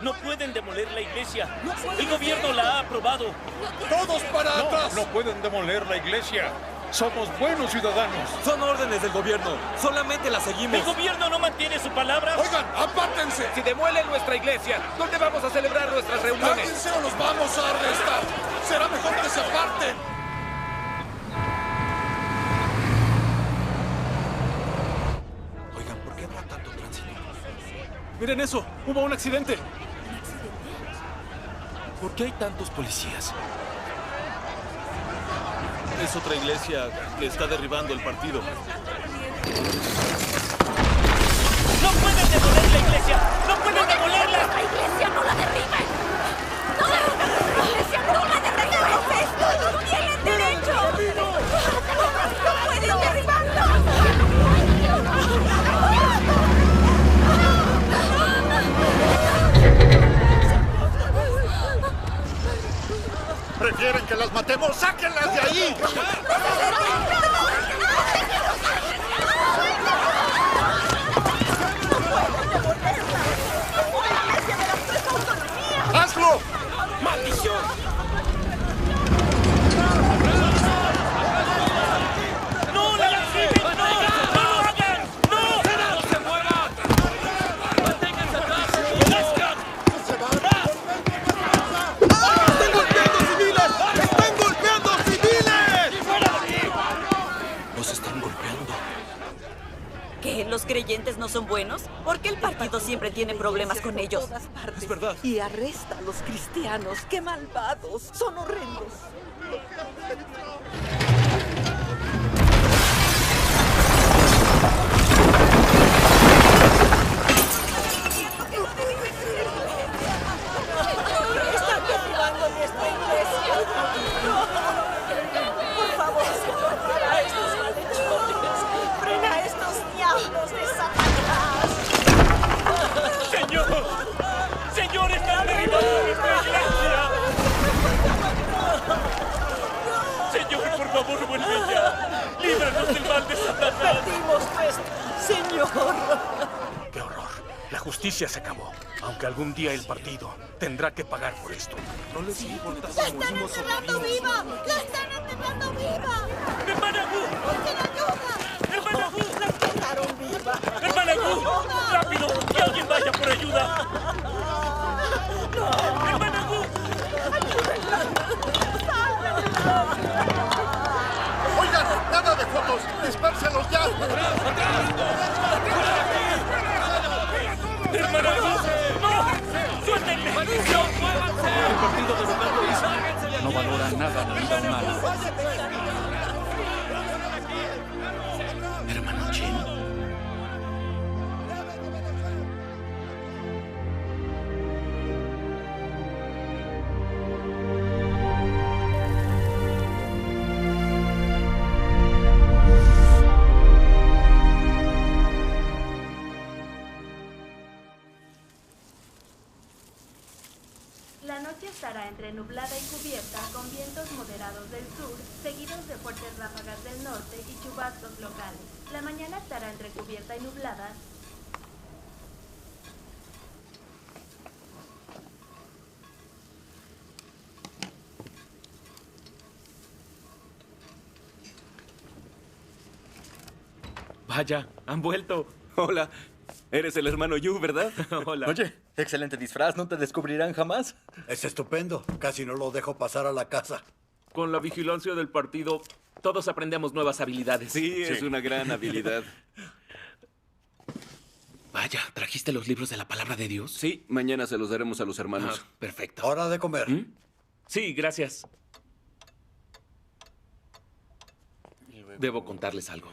No pueden demoler la iglesia. El gobierno la ha aprobado. ¡Todos para atrás! No pueden demoler la iglesia. Somos buenos ciudadanos. Son órdenes del gobierno. Solamente las seguimos. ¿El gobierno no mantiene su palabra? Oigan, apártense. Si demuelen nuestra iglesia, ¿dónde vamos a celebrar nuestras reuniones? ¡Cállense o los vamos a arrestar! ¡Será mejor que se aparten! Oigan, ¿por qué habrá tanto tránsito? Miren eso, hubo un accidente. ¿Por qué hay tantos policías? Es otra iglesia que está derribando el partido. ¡No pueden demoler la iglesia! ¡No pueden demolerla! ¡Nuestra iglesia no la derriben! ¡No derriben nuestra iglesia! ¡No la derriben! ¿Qué es esto? ¡No tienen derecho! ¡No pueden derribarla! ¿Prefieren que las matemos? ¡Sáquenlas de ahí! ¡Hazlo! ¡Maldición! ¡No la lastimen! ¡No! ¡No lo hagan! ¡No! ¡No se muevan! ¡Manténganse atrás! ¡Están golpeando civiles! ¡Están golpeando civiles! Nos están golpeando. ¿Qué? ¿Los creyentes no son buenos? ¿Por qué el partido siempre tiene problemas con ellos? Es verdad. Y arresta a los cristianos. ¡Qué malvados! Son horrendos. Están derribando nuestra iglesia. Por favor, Señor, para a estos malhechores. Frena a estos diablos de Satanás. ¡Señor! ¡Señor, están derribando nuestra iglesia! ¡Señor, por favor, vuelve ya! ¡Líbranos del mal de Satanás! Perdimos nuestro Señor. ¡Qué horror! La justicia se acabó. Aunque algún día el partido tendrá que pagar por esto. No les importa ¡La si están morimos o enterrando vivimos. viva! ¡La están enterrando viva! ¡Hermana Gu! ¡Busquen ayuda! ¡Hermana Gu! ¡La enterraron viva! ¡Hermana Gu! ¡Rápido! ¡Que alguien vaya por ayuda! ¡Hermana Gu! ¡Oigan! ¡Nada de fotos! ¡Dispérselos ya! ¡Hermana Gu! ¡No! ¡Suéltenme! El partido de verdad lo hizo. No valora nada la vida humana. Hermano Chen. La noche estará entre nublada y cubierta, con vientos moderados del sur, seguidos de fuertes ráfagas del norte y chubascos locales. La mañana estará entre cubierta y nublada. Vaya, han vuelto. Hola. Eres el hermano Yu, ¿verdad? Hola. Oye, excelente disfraz, ¿no te descubrirán jamás? Es estupendo. Casi no lo dejo pasar a la casa. Con la vigilancia del partido, todos aprendemos nuevas habilidades. Sí, es una gran habilidad. Vaya, ¿trajiste los libros de la palabra de Dios? Sí, mañana se los daremos a los hermanos. Perfecto. Hora de comer. Sí, gracias. Debo contarles algo.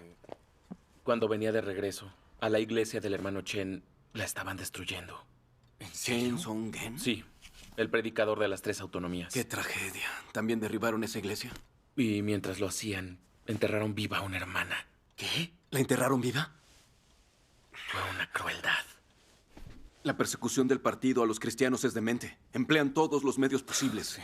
Cuando venía de regreso a la iglesia del hermano Chen, la estaban destruyendo. ¿Chen Song-gen? Sí, el predicador de las 3 autonomías. Qué tragedia. ¿También derribaron esa iglesia? Y mientras lo hacían, enterraron viva a una hermana. ¿Qué? ¿La enterraron viva? Fue una crueldad. La persecución del partido a los cristianos es demente. Emplean todos los medios posibles.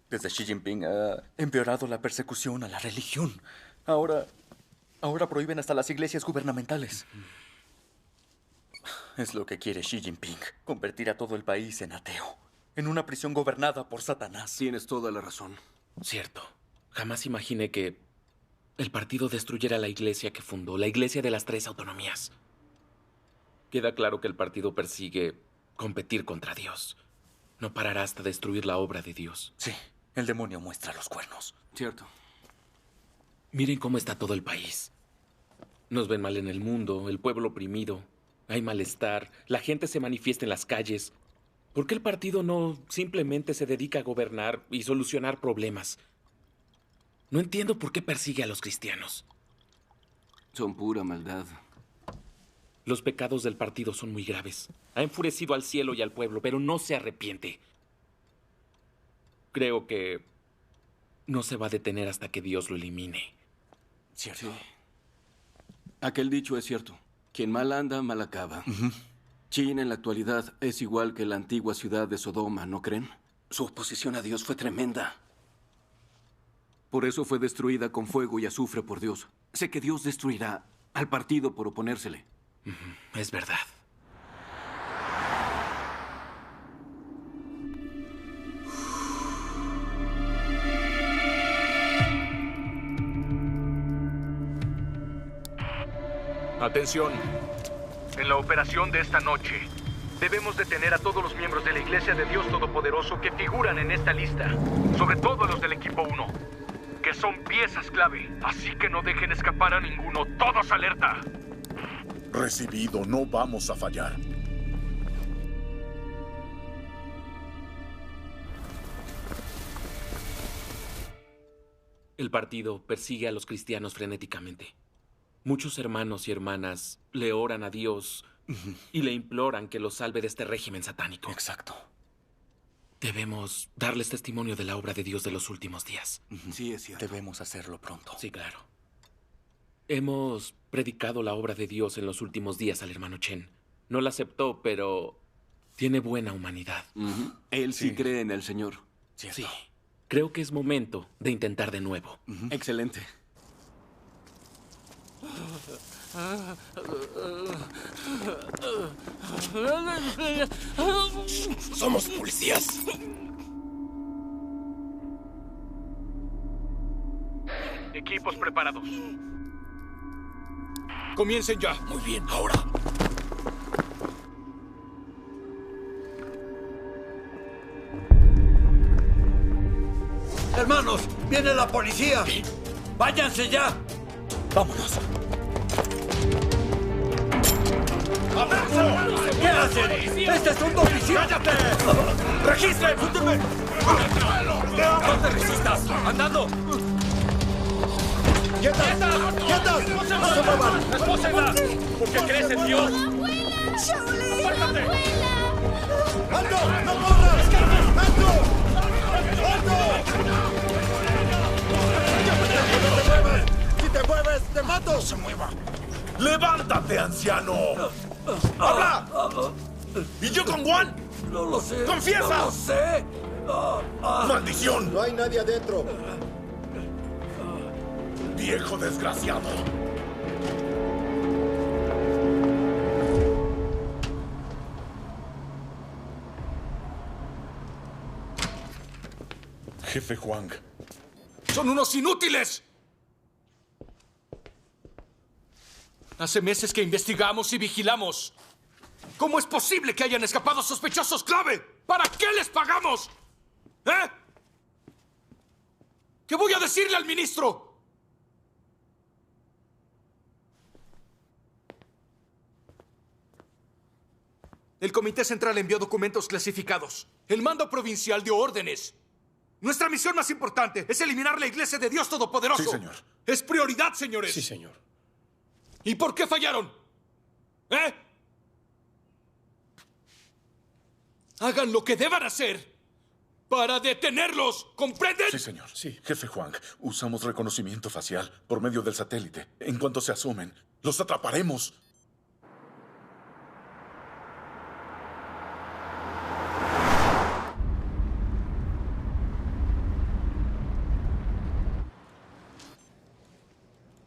Desde Xi Jinping ha empeorado la persecución a la religión. Ahora prohíben hasta las iglesias gubernamentales. Es lo que quiere Xi Jinping. Convertir a todo el país en ateo. En una prisión gobernada por Satanás. Tienes toda la razón. Cierto. Jamás imaginé que el partido destruyera la iglesia que fundó, la iglesia de las 3 autonomías. Queda claro que el partido persigue competir contra Dios. No parará hasta destruir la obra de Dios. Sí, el demonio muestra los cuernos. Cierto. Miren cómo está todo el país. Nos ven mal en el mundo, el pueblo oprimido. Hay malestar, la gente se manifiesta en las calles. ¿Por qué el partido no simplemente se dedica a gobernar y solucionar problemas? No entiendo por qué persigue a los cristianos. Son pura maldad. Los pecados del partido son muy graves. Ha enfurecido al cielo y al pueblo, pero no se arrepiente. Creo que no se va a detener hasta que Dios lo elimine. ¿Cierto? Sí. Aquel dicho es cierto. Quien mal anda, mal acaba. China en la actualidad es igual que la antigua ciudad de Sodoma, ¿no creen? Su oposición a Dios fue tremenda. Por eso fue destruida con fuego y azufre por Dios. Sé que Dios destruirá al partido por oponérsele. Es verdad. Atención. En la operación de esta noche, debemos detener a todos los miembros de la Iglesia de Dios Todopoderoso que figuran en esta lista. Sobre todo a los del equipo 1, que son piezas clave. Así que no dejen escapar a ninguno. ¡Todos alerta! Recibido, no vamos a fallar. El partido persigue a los cristianos frenéticamente. Muchos hermanos y hermanas le oran a Dios y le imploran que los salve de este régimen satánico. Exacto. Debemos darles testimonio de la obra de Dios de los últimos días. Sí, es cierto. Debemos hacerlo pronto. Sí, claro. Hemos predicado la obra de Dios en los últimos días al hermano Chen. No la aceptó, pero tiene buena humanidad. Él sí cree en el Señor. ¿Cierto? Sí. Creo que es momento de intentar de nuevo. Excelente. Somos policías. Equipos preparados. Comiencen ya. Muy bien, ahora. Hermanos, viene la policía. Váyanse ya. ¡Vámonos! ¿Qué hacen? ¡Este es un domicilio! ¡Cállate! ¡Registren! ¡Sútenme! ¡No te resistas! ¡Andando! ¡Quietas! ¡Quietas! ¡No se muevan! ¡Espósenla! ¿Por qué crees en Dios? ¡Apártate! ¡Alto! ¡No corras! ¡Alto! ¡Alto! ¡Si te mueves, te mato! ¡No se mueva! ¡Levántate, anciano! ¡Habla! ¿Y yo con Juan? No lo sé. ¡Confiesa! No lo sé. ¡Maldición! No hay nadie adentro. ¡Viejo desgraciado! Jefe Huang. ¡Son unos inútiles! Hace meses que investigamos y vigilamos. ¿Cómo es posible que hayan escapado sospechosos clave? ¿Para qué les pagamos? ¿Eh? ¿Qué voy a decirle al ministro? El Comité Central envió documentos clasificados. El mando provincial dio órdenes. Nuestra misión más importante es eliminar la Iglesia de Dios Todopoderoso. Sí, señor. Es prioridad, señores. Sí, señor. ¿Y por qué fallaron? ¿Eh? Hagan lo que deban hacer para detenerlos, ¿comprenden? Sí, señor. Sí, jefe Huang. Usamos reconocimiento facial por medio del satélite. En cuanto se asomen, los atraparemos.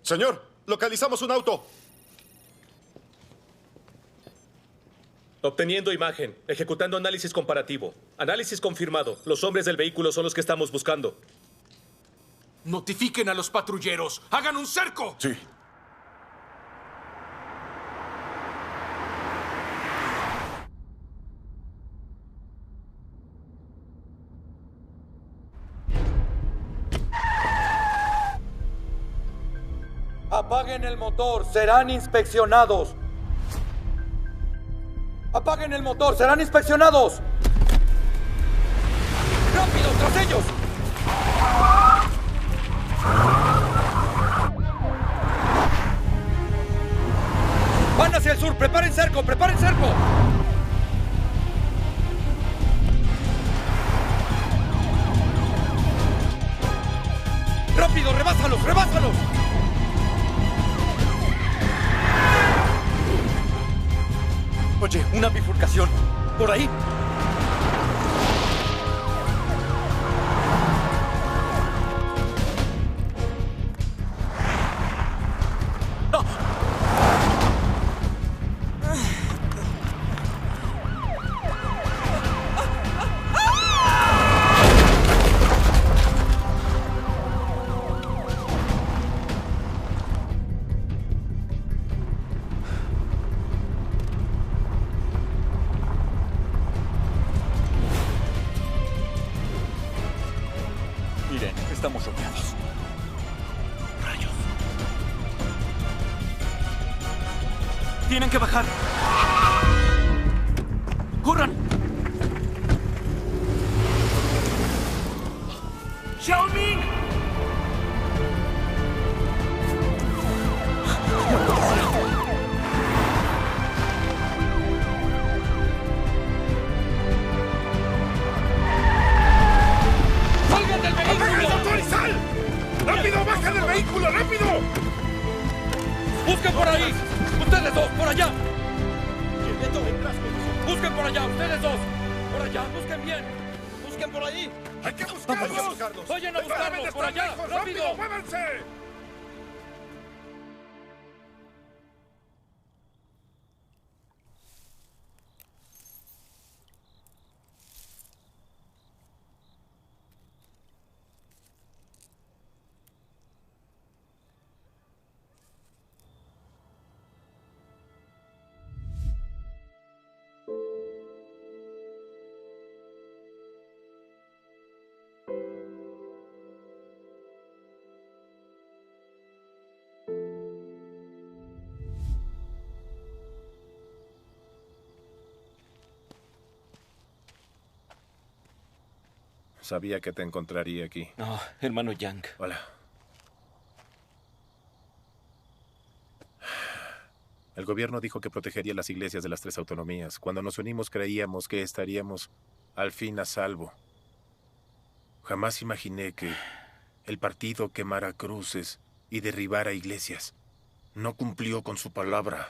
Señor, localizamos un auto. Obteniendo imagen. Ejecutando análisis comparativo. Análisis confirmado. Los hombres del vehículo son los que estamos buscando. Notifiquen a los patrulleros. ¡Hagan un cerco! Sí. Apaguen el motor, serán inspeccionados. Apaguen el motor, serán inspeccionados. ¡Rápido, tras ellos! Van hacia el sur, preparen cerco, preparen cerco. ¡Rápido, rebásalos, rebásalos! Oye, una bifurcación. ¿Por ahí? Miren, estamos rodeados. Rayos. Tienen que bajar. ¡Corran! ¡Xiaoming! ¡Salgan del vehículo! ¡Apaga el motor y sal! ¡Rápido, baja del vehículo, rápido! ¡Busquen por ahí! ¡Ustedes dos, por allá! ¡Busquen por allá, ustedes dos! ¡Por allá, busquen bien! ¡Busquen por ahí! ¡Hay que buscarlos! ¡Vayan a buscarlos, por allá! ¡Rápido! ¡Muévanse! Sabía que te encontraría aquí. Oh, hermano Yang. Hola. El gobierno dijo que protegería las iglesias de las 3 autonomías. Cuando nos unimos creíamos que estaríamos al fin a salvo. Jamás imaginé que el partido quemara cruces y derribara iglesias. No cumplió con su palabra.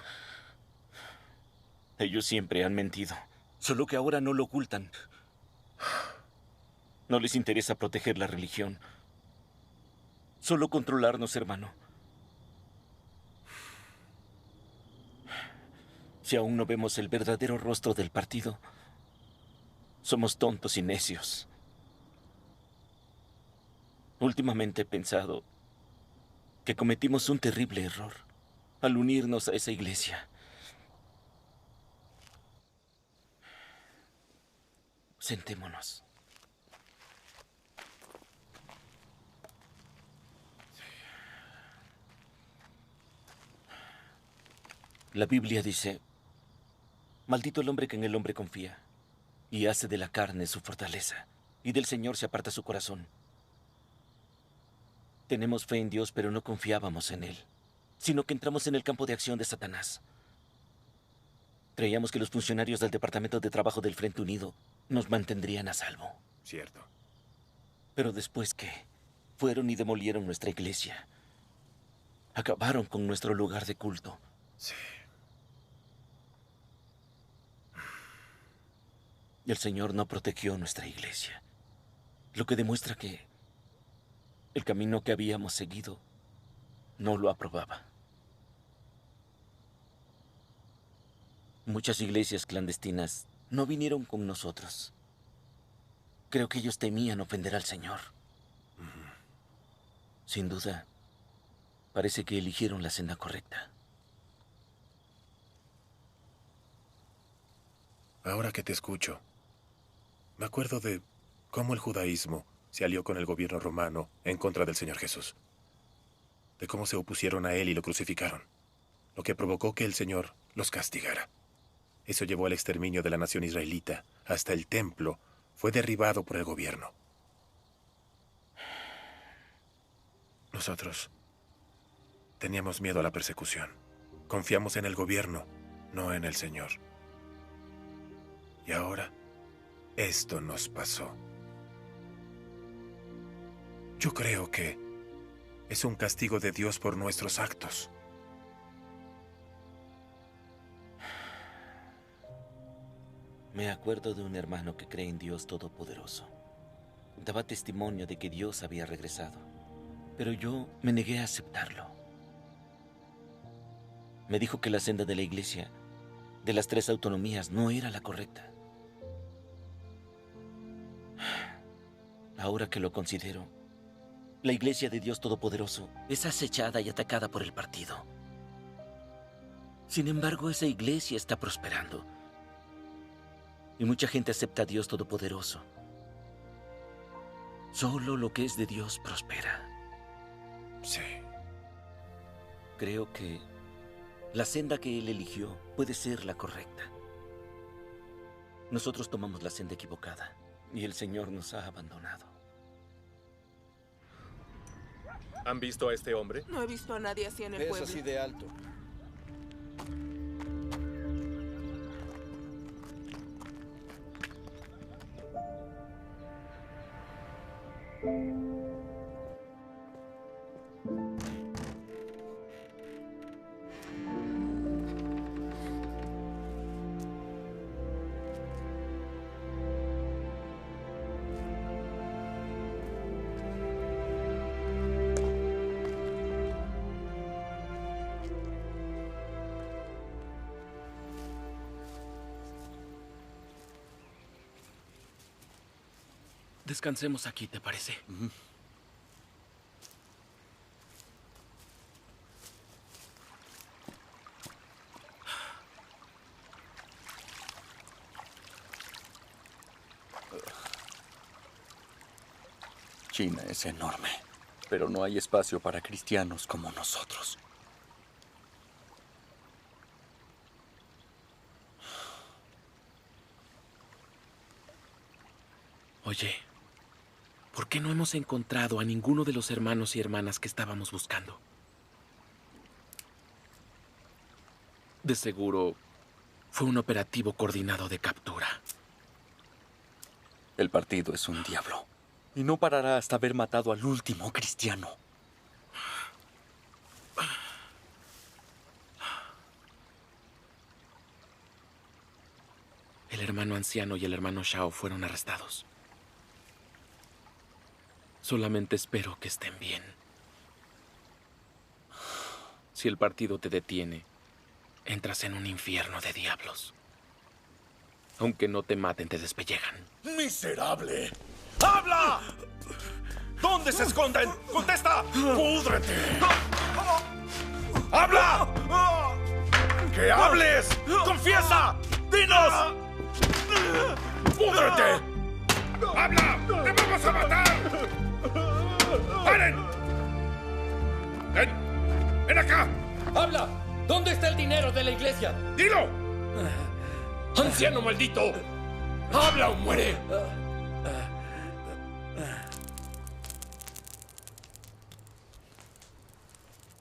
Ellos siempre han mentido, solo que ahora no lo ocultan. No les interesa proteger la religión, solo controlarnos, hermano. Si aún no vemos el verdadero rostro del partido, somos tontos y necios. Últimamente he pensado que cometimos un terrible error al unirnos a esa iglesia. Sentémonos. La Biblia dice, maldito el hombre que en el hombre confía, y hace de la carne su fortaleza, y del Señor se aparta su corazón. Tenemos fe en Dios, pero no confiábamos en Él, sino que entramos en el campo de acción de Satanás. Creíamos que los funcionarios del Departamento de Trabajo del Frente Unido nos mantendrían a salvo. Cierto. Pero después que fueron y demolieron nuestra iglesia, acabaron con nuestro lugar de culto. Sí. Y el Señor no protegió nuestra iglesia, lo que demuestra que el camino que habíamos seguido no lo aprobaba. Muchas iglesias clandestinas no vinieron con nosotros. Creo que ellos temían ofender al Señor. Sin duda, parece que eligieron la senda correcta. Ahora que te escucho, me acuerdo de cómo el judaísmo se alió con el gobierno romano en contra del Señor Jesús. De cómo se opusieron a él y lo crucificaron, lo que provocó que el Señor los castigara. Eso llevó al exterminio de la nación israelita. Hasta el templo fue derribado por el gobierno. Nosotros teníamos miedo a la persecución. Confiamos en el gobierno, no en el Señor. Y ahora, esto nos pasó. Yo creo que es un castigo de Dios por nuestros actos. Me acuerdo de un hermano que cree en Dios Todopoderoso. Daba testimonio de que Dios había regresado, pero yo me negué a aceptarlo. Me dijo que la senda de la iglesia de las 3 autonomías no era la correcta. Ahora que lo considero, la iglesia de Dios Todopoderoso es acechada y atacada por el partido. Sin embargo, esa iglesia está prosperando. Y mucha gente acepta a Dios Todopoderoso. Solo lo que es de Dios prospera. Sí. Creo que la senda que Él eligió puede ser la correcta. Nosotros tomamos la senda equivocada y el Señor nos ha abandonado. ¿Han visto a este hombre? No he visto a nadie así en el pueblo. Es así de alto. Descansemos aquí, ¿te parece? China es enorme, pero no hay espacio para cristianos como nosotros. Oye, ¿por qué no hemos encontrado a ninguno de los hermanos y hermanas que estábamos buscando? De seguro, fue un operativo coordinado de captura. El partido es un diablo. Y no parará hasta haber matado al último cristiano. El hermano anciano y el hermano Shao fueron arrestados. Solamente espero que estén bien. Si el partido te detiene, entras en un infierno de diablos. Aunque no te maten, te despellejan. ¡Miserable! ¡Habla! ¿Dónde se esconden? ¡Contesta! ¡Púdrete! ¡Habla! ¡Que hables! ¡Confiesa! ¡Dinos! ¡Púdrete! ¡Habla! ¡Te vamos a matar! ¡Paren! ¡Ven! ¡Ven acá! ¡Habla! ¿Dónde está el dinero de la iglesia? ¡Dilo! ¡Anciano maldito! ¡Habla o muere!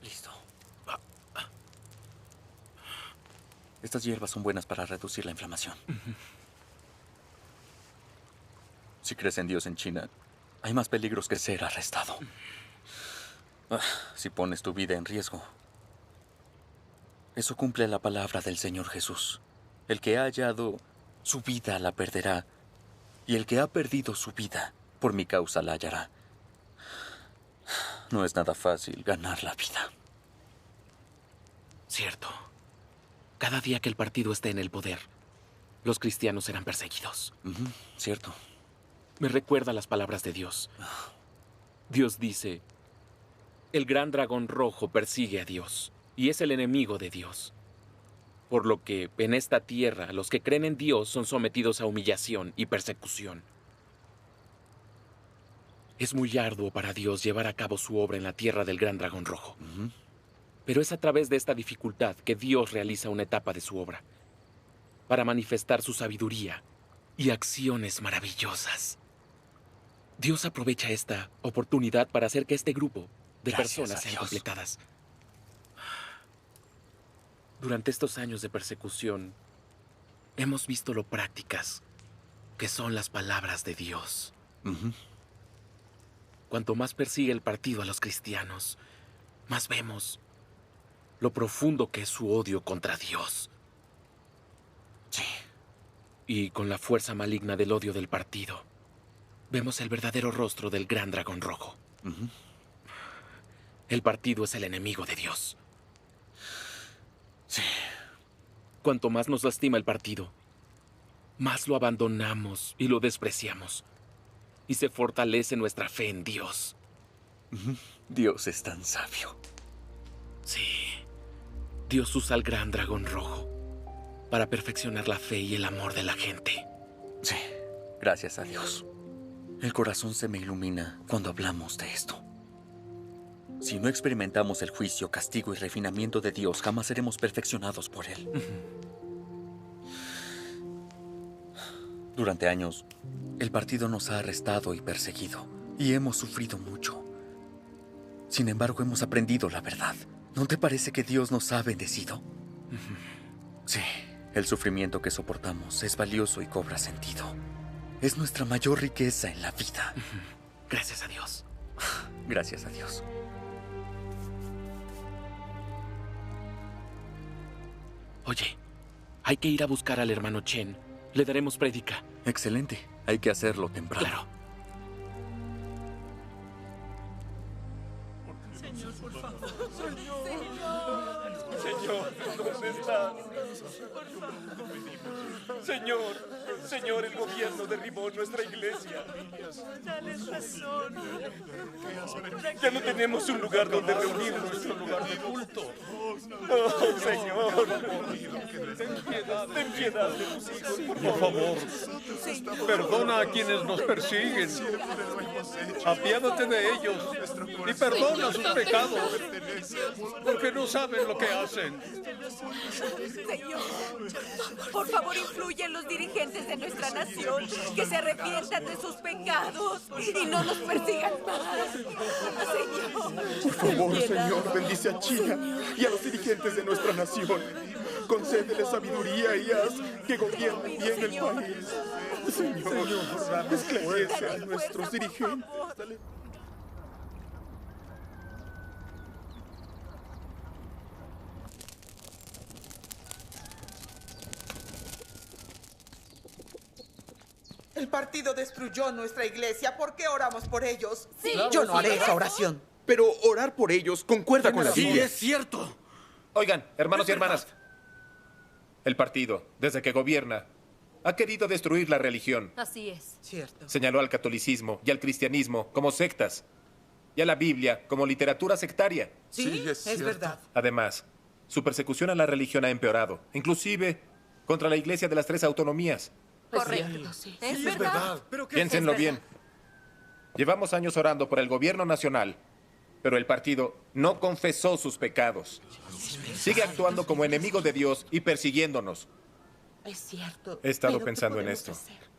Listo. Estas hierbas son buenas para reducir la inflamación. Si crees en Dios en China, hay más peligros que ser arrestado. Si pones tu vida en riesgo, eso cumple la palabra del Señor Jesús. El que ha hallado su vida la perderá, y el que ha perdido su vida por mi causa la hallará. No es nada fácil ganar la vida. Cierto. Cada día que el partido esté en el poder, los cristianos serán perseguidos. Cierto. Me recuerda las palabras de Dios. Dios dice, el gran dragón rojo persigue a Dios y es el enemigo de Dios. Por lo que en esta tierra los que creen en Dios son sometidos a humillación y persecución. Es muy arduo para Dios llevar a cabo su obra en la tierra del gran dragón rojo. Pero es a través de esta dificultad que Dios realiza una etapa de su obra, para manifestar su sabiduría y acciones maravillosas. Dios aprovecha esta oportunidad para hacer que este grupo de personas sean completadas. Durante estos años de persecución, hemos visto lo prácticas que son las palabras de Dios. Cuanto más persigue el partido a los cristianos, más vemos lo profundo que es su odio contra Dios. Sí. Y con la fuerza maligna del odio del partido, vemos el verdadero rostro del gran dragón rojo. El partido es el enemigo de Dios. Sí. Cuanto más nos lastima el partido, más lo abandonamos y lo despreciamos. Y se fortalece nuestra fe en Dios. Dios es tan sabio. Sí. Dios usa al gran dragón rojo para perfeccionar la fe y el amor de la gente. Sí, gracias a Dios. El corazón se me ilumina cuando hablamos de esto. Si no experimentamos el juicio, castigo y refinamiento de Dios, jamás seremos perfeccionados por Él. Durante años, el partido nos ha arrestado y perseguido, y hemos sufrido mucho. Sin embargo, hemos aprendido la verdad. ¿No te parece que Dios nos ha bendecido? Sí, el sufrimiento que soportamos es valioso y cobra sentido. Es nuestra mayor riqueza en la vida. Gracias a Dios. Gracias a Dios. Oye, hay que ir a buscar al hermano Chen. Le daremos prédica. Excelente. Hay que hacerlo temprano. Claro. Señor, por favor. Señor, ¿dónde estás? Señor, el gobierno derribó nuestra iglesia. Dales razón. Ya no tenemos un lugar donde reunir nuestro lugar de culto. Oh, Señor, ten piedad de tus hijos, por favor. Perdona a quienes nos persiguen. Apiádate de ellos y perdona sus pecados, porque no saben lo que hacen. Señor, por favor, influye en los dirigentes de nuestra nación, que se arrepientan de sus pecados y no nos persigan más. Señor. Por favor, Señor, bendice a China y a los dirigentes de nuestra nación. Concédele sabiduría y haz que gobiernen bien el país. Señor, esclarece a nuestros dirigentes. El partido destruyó nuestra iglesia. ¿Por qué oramos por ellos? Sí, yo no haré esa oración. Pero orar por ellos concuerda con la Biblia. Sí, es cierto. Oigan, hermanos y hermanas. El partido, desde que gobierna, ha querido destruir la religión. Así es. Cierto. Señaló al catolicismo y al cristianismo como sectas, y a la Biblia como literatura sectaria. Sí, es verdad. Además, su persecución a la religión ha empeorado, inclusive contra la Iglesia de las Tres Autonomías. Correcto, sí. Es verdad. Piénsenlo bien. Llevamos años orando por el gobierno nacional, pero el partido no confesó sus pecados. Sigue actuando como enemigo de Dios y persiguiéndonos. Es cierto. He estado pero pensando ¿qué en podemos esto. hacer?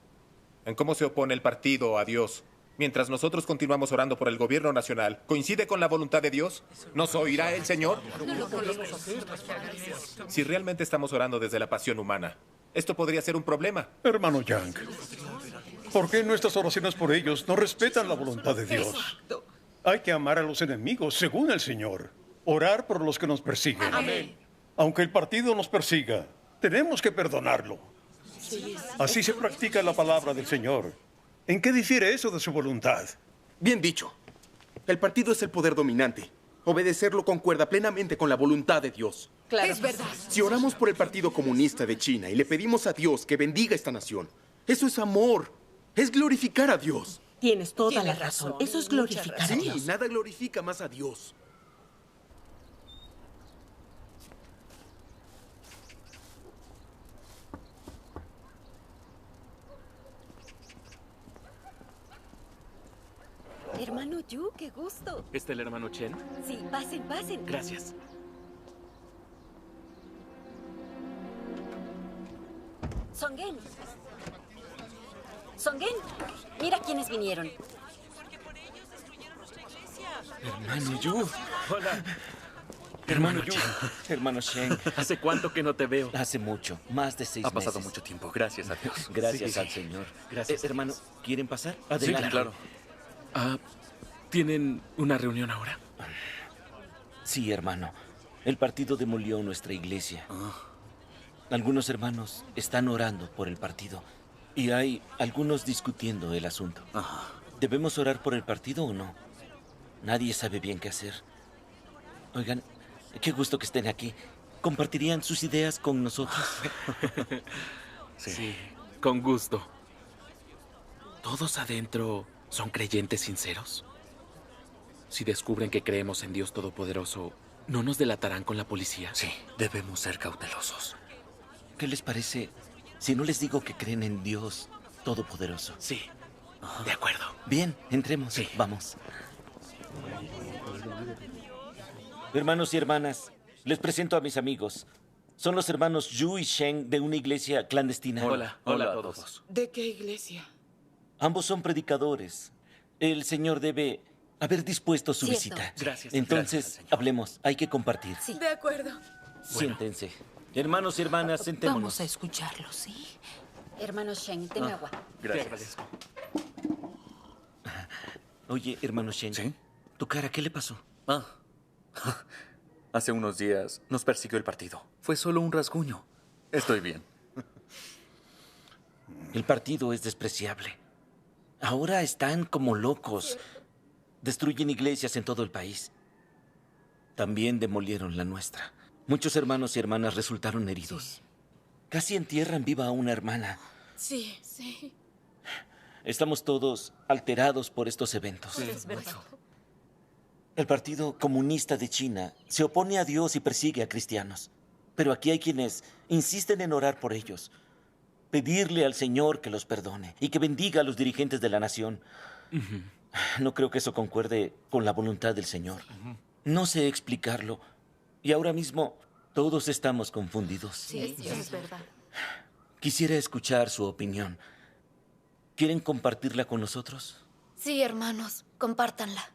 En cómo se opone el partido a Dios. Mientras nosotros continuamos orando por el gobierno nacional, ¿coincide con la voluntad de Dios? ¿Nos oirá el Señor? Si realmente estamos orando desde la pasión humana, esto podría ser un problema. Hermano Yang, ¿por qué nuestras oraciones por ellos no respetan la voluntad de Dios? Exacto. Hay que amar a los enemigos según el Señor. Orar por los que nos persiguen. Amén. Aunque el partido nos persiga, tenemos que perdonarlo. Sí, Así se practica la palabra del Señor. ¿En qué difiere eso de su voluntad? Bien dicho. El partido es el poder dominante. Obedecerlo concuerda plenamente con la voluntad de Dios. Claro. Es verdad. Si oramos por el Partido Comunista de China y le pedimos a Dios que bendiga esta nación, eso es amor. Es glorificar a Dios. Tienes toda la razón. Eso es glorificar a Dios. Sí, nada glorifica más a Dios. Hermano Yu, qué gusto. ¿Está el hermano Chen? Sí, pasen, pasen. Gracias. Songen. Songen, mira quiénes vinieron. Hermano Yu. Hola. Hermano Yu. Hermano Shen. ¿Hace cuánto que no te veo? Hace mucho, más de 6 meses. Ha pasado mucho tiempo, gracias a Dios. Gracias al Señor. Gracias. Hermano, ¿quieren pasar? Adelante. Sí, claro. ¿Tienen una reunión ahora? Sí, hermano. El partido demolió nuestra iglesia. Algunos hermanos están orando por el partido y hay algunos discutiendo el asunto. ¿Debemos orar por el partido o no? Nadie sabe bien qué hacer. Oigan, qué gusto que estén aquí. ¿Compartirían sus ideas con nosotros? Sí, con gusto. ¿Todos adentro son creyentes sinceros? Si descubren que creemos en Dios Todopoderoso, ¿no nos delatarán con la policía? Sí, debemos ser cautelosos. ¿Qué les parece si no les digo que creen en Dios Todopoderoso? Sí, de acuerdo. Bien, entremos. Sí. Vamos. Hermanos y hermanas, les presento a mis amigos. Son los hermanos Yu y Shen de una iglesia clandestina. Hola a todos. ¿De qué iglesia? Ambos son predicadores. El Señor debe haber dispuesto su visita. Gracias. Entonces, hablemos. Hay que compartir. Sí. De acuerdo. Siéntense. Hermanos y hermanas, sentémonos. Vamos a escucharlos, ¿sí? Hermano Shen, ten agua. Gracias. Te agradezco. Oye, hermano Shen. ¿Sí? ¿Tu cara qué le pasó? Hace unos días nos persiguió el partido. Fue solo un rasguño. Estoy bien. El partido es despreciable. Ahora están como locos. Destruyen iglesias en todo el país. También demolieron la nuestra. Muchos hermanos y hermanas resultaron heridos. Casi entierran viva a una hermana. Sí, sí. Estamos todos alterados por estos eventos. Sí, es verdad. El Partido Comunista de China se opone a Dios y persigue a cristianos. Pero aquí hay quienes insisten en orar por ellos. Pedirle al Señor que los perdone y que bendiga a los dirigentes de la nación. No creo que eso concuerde con la voluntad del Señor. No sé explicarlo. Y ahora mismo todos estamos confundidos. Sí, es verdad. Quisiera escuchar su opinión. ¿Quieren compartirla con nosotros? Sí, hermanos, compártanla.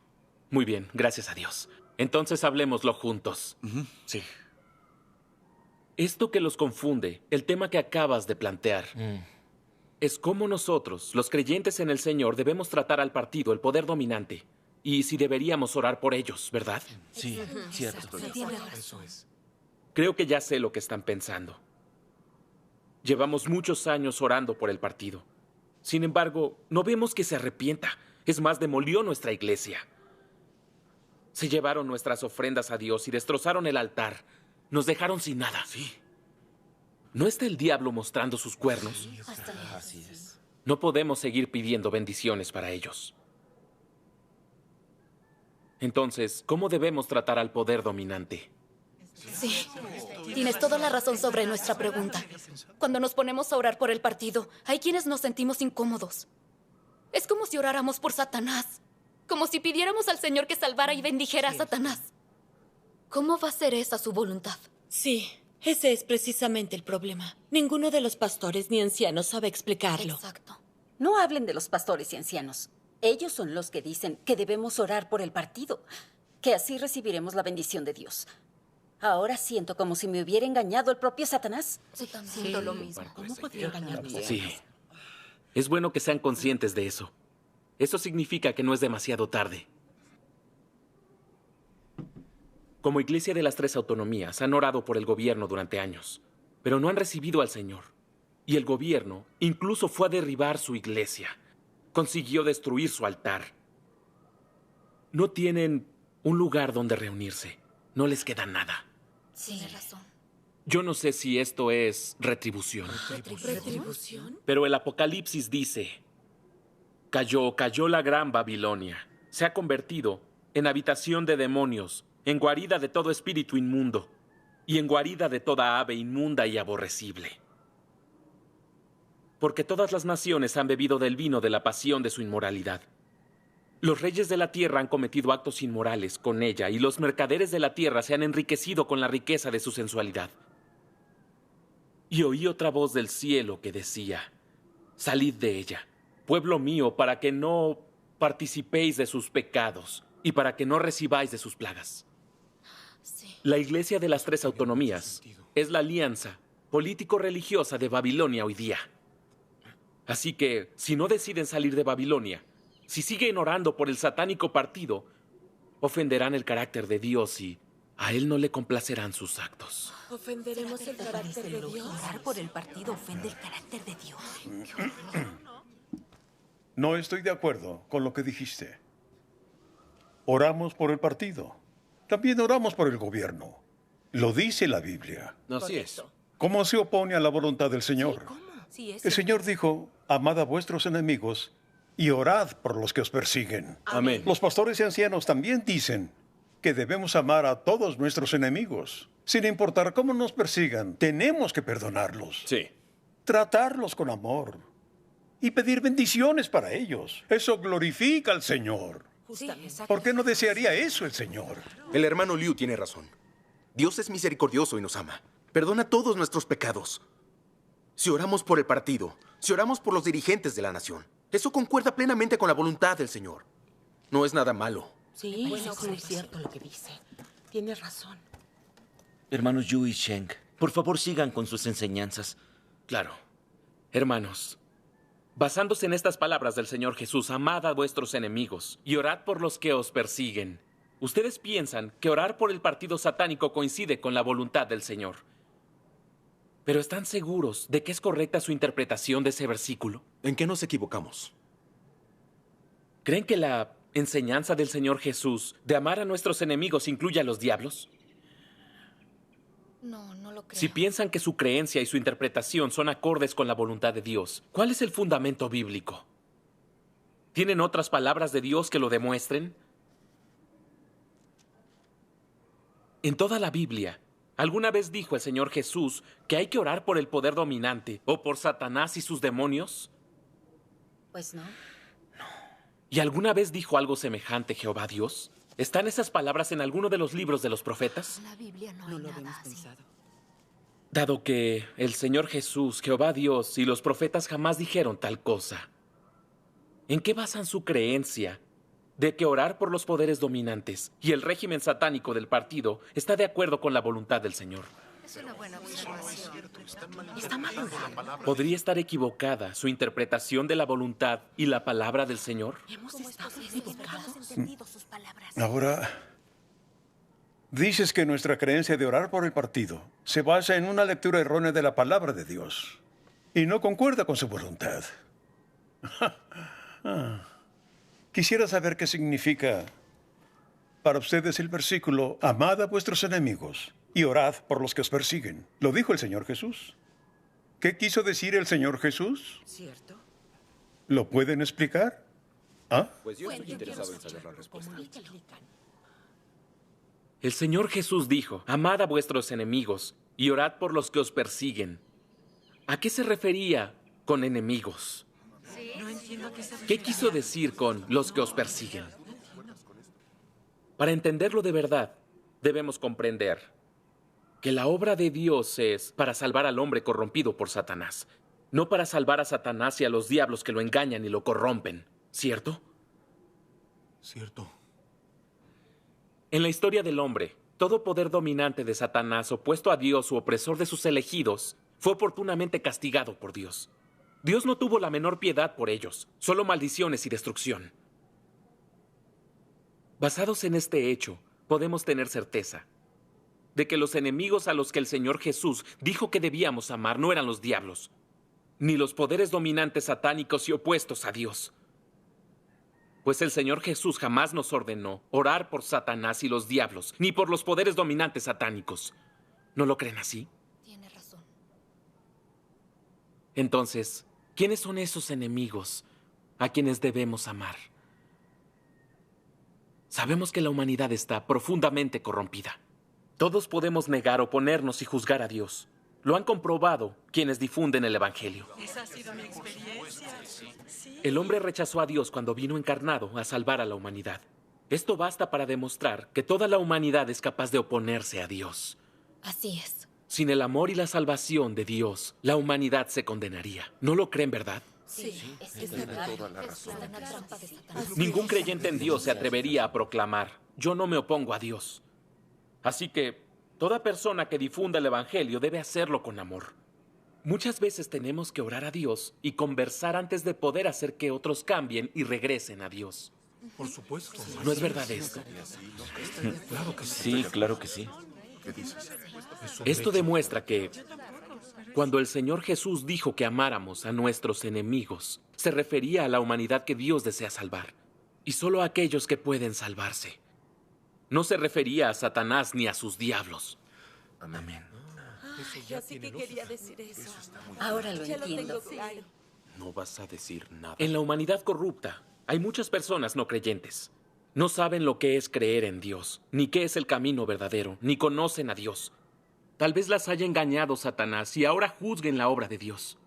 Muy bien, gracias a Dios. Entonces hablemoslo juntos. Sí. Esto que los confunde, el tema que acabas de plantear, es cómo nosotros, los creyentes en el Señor, debemos tratar al partido, el poder dominante. Y si deberíamos orar por ellos, ¿verdad? Sí, cierto. Eso es. Creo que ya sé lo que están pensando. Llevamos muchos años orando por el partido. Sin embargo, no vemos que se arrepienta. Es más, demolió nuestra iglesia. Se llevaron nuestras ofrendas a Dios y destrozaron el altar. Nos dejaron sin nada. Sí. ¿No está el diablo mostrando sus cuernos? Así es. No podemos seguir pidiendo bendiciones para ellos. Entonces, ¿cómo debemos tratar al poder dominante? Sí, tienes toda la razón sobre nuestra pregunta. Cuando nos ponemos a orar por el partido, hay quienes nos sentimos incómodos. Es como si oráramos por Satanás. Como si pidiéramos al Señor que salvara y bendijera a Satanás. ¿Cómo va a ser esa su voluntad? Sí, ese es precisamente el problema. Ninguno de los pastores ni ancianos sabe explicarlo. Exacto. No hablen de los pastores y ancianos. Ellos son los que dicen que debemos orar por el partido, que así recibiremos la bendición de Dios. Ahora siento como si me hubiera engañado el propio Satanás. Yo también siento lo mismo. ¿Cómo podría engañarnos? Sí. Es bueno que sean conscientes de eso. Eso significa que no es demasiado tarde. Como Iglesia de las Tres Autonomías, han orado por el gobierno durante años, pero no han recibido al Señor. Y el gobierno incluso fue a derribar su iglesia. Consiguió destruir su altar. No tienen un lugar donde reunirse. No les queda nada. Sí, tiene razón. Yo no sé si esto es retribución. ¿Retribución? Pero el Apocalipsis dice, cayó la gran Babilonia. Se ha convertido en habitación de demonios, en guarida de todo espíritu inmundo y en guarida de toda ave inmunda y aborrecible. Porque todas las naciones han bebido del vino de la pasión de su inmoralidad. Los reyes de la tierra han cometido actos inmorales con ella y los mercaderes de la tierra se han enriquecido con la riqueza de su sensualidad. Y oí otra voz del cielo que decía, salid de ella, pueblo mío, para que no participéis de sus pecados y para que no recibáis de sus plagas. Sí. La iglesia de las tres autonomías es la alianza político-religiosa de Babilonia hoy día. Así que, si no deciden salir de Babilonia, si siguen orando por el satánico partido, ofenderán el carácter de Dios y a él no le complacerán sus actos. ¿Ofenderemos el carácter de Dios? Orar por el partido ofende el carácter de Dios. No estoy de acuerdo con lo que dijiste. Oramos por el partido. También oramos por el gobierno. Lo dice la Biblia. Así es. ¿Cómo se opone a la voluntad del Señor? El Señor dijo, amad a vuestros enemigos y orad por los que os persiguen. Amén. Los pastores y ancianos también dicen que debemos amar a todos nuestros enemigos. Sin importar cómo nos persigan, tenemos que perdonarlos. Sí. Tratarlos con amor y pedir bendiciones para ellos. Eso glorifica al Señor. ¿Por qué no desearía eso el Señor? El hermano Liu tiene razón. Dios es misericordioso y nos ama. Perdona todos nuestros pecados. Si oramos por el partido, si oramos por los dirigentes de la nación, eso concuerda plenamente con la voluntad del Señor. No es nada malo. Sí, es muy cierto lo que dice. Tienes razón. Hermanos Yu y Sheng, por favor sigan con sus enseñanzas. Claro. Hermanos, basándose en estas palabras del Señor Jesús, amad a vuestros enemigos y orad por los que os persiguen. Ustedes piensan que orar por el partido satánico coincide con la voluntad del Señor. ¿Pero están seguros de que es correcta su interpretación de ese versículo? ¿En qué nos equivocamos? ¿Creen que la enseñanza del Señor Jesús de amar a nuestros enemigos incluye a los diablos? No, no lo creo. Si piensan que su creencia y su interpretación son acordes con la voluntad de Dios, ¿cuál es el fundamento bíblico? ¿Tienen otras palabras de Dios que lo demuestren? En toda la Biblia, ¿alguna vez dijo el Señor Jesús que hay que orar por el poder dominante o por Satanás y sus demonios? Pues no. ¿Y alguna vez dijo algo semejante Jehová Dios? ¿Están esas palabras en alguno de los libros de los profetas? En la Biblia no lo habíamos pensado. Dado que el Señor Jesús, Jehová Dios y los profetas jamás dijeron tal cosa, ¿en qué basan su creencia de que orar por los poderes dominantes y el régimen satánico del partido está de acuerdo con la voluntad del Señor? Es una buena observación. Está madurando. ¿Podría estar equivocada su interpretación de la voluntad y la palabra del Señor? Hemos estado equivocados. Ahora, dices que nuestra creencia de orar por el partido se basa en una lectura errónea de la palabra de Dios y no concuerda con su voluntad. Quisiera saber qué significa para ustedes el versículo, amad a vuestros enemigos y orad por los que os persiguen. Lo dijo el Señor Jesús. ¿Qué quiso decir el Señor Jesús? ¿Cierto? ¿Lo pueden explicar? ¿Ah? Pues yo estoy interesado en saber la respuesta. El Señor Jesús dijo, amad a vuestros enemigos y orad por los que os persiguen. ¿A qué se refería con enemigos? No entiendo a qué se refiere. ¿Qué quiso decir con los que os persiguen? Para entenderlo de verdad, debemos comprender que la obra de Dios es para salvar al hombre corrompido por Satanás, no para salvar a Satanás y a los diablos que lo engañan y lo corrompen, ¿cierto? Cierto. En la historia del hombre, todo poder dominante de Satanás opuesto a Dios u opresor de sus elegidos fue oportunamente castigado por Dios. Dios no tuvo la menor piedad por ellos, solo maldiciones y destrucción. Basados en este hecho, podemos tener certeza de que los enemigos a los que el Señor Jesús dijo que debíamos amar no eran los diablos, ni los poderes dominantes satánicos y opuestos a Dios. Pues el Señor Jesús jamás nos ordenó orar por Satanás y los diablos, ni por los poderes dominantes satánicos. ¿No lo creen así? Tiene razón. Entonces, ¿quiénes son esos enemigos a quienes debemos amar? Sabemos que la humanidad está profundamente corrompida. Todos podemos negar, oponernos y juzgar a Dios. Lo han comprobado quienes difunden el Evangelio. Esa ha sido mi experiencia. El hombre rechazó a Dios cuando vino encarnado a salvar a la humanidad. Esto basta para demostrar que toda la humanidad es capaz de oponerse a Dios. Así es. Sin el amor y la salvación de Dios, la humanidad se condenaría. ¿No lo creen, verdad? Sí, es verdad. Toda la razón. Ningún creyente en Dios se atrevería a proclamar: yo no me opongo a Dios. Así que toda persona que difunda el Evangelio debe hacerlo con amor. Muchas veces tenemos que orar a Dios y conversar antes de poder hacer que otros cambien y regresen a Dios. Por supuesto. ¿No es verdad esto? Claro que sí, claro que sí. ¿Qué dices? Esto demuestra que cuando el Señor Jesús dijo que amáramos a nuestros enemigos, se refería a la humanidad que Dios desea salvar, y solo a aquellos que pueden salvarse. No se refería a Satanás ni a sus diablos. Amén. Ay, así que quería decir eso. Ahora lo Ya entiendo. lo tengo claro. No vas a decir nada. En la humanidad corrupta hay muchas personas no creyentes. No saben lo que es creer en Dios, ni qué es el camino verdadero, ni conocen a Dios. Tal vez las haya engañado Satanás y ahora juzguen la obra de Dios.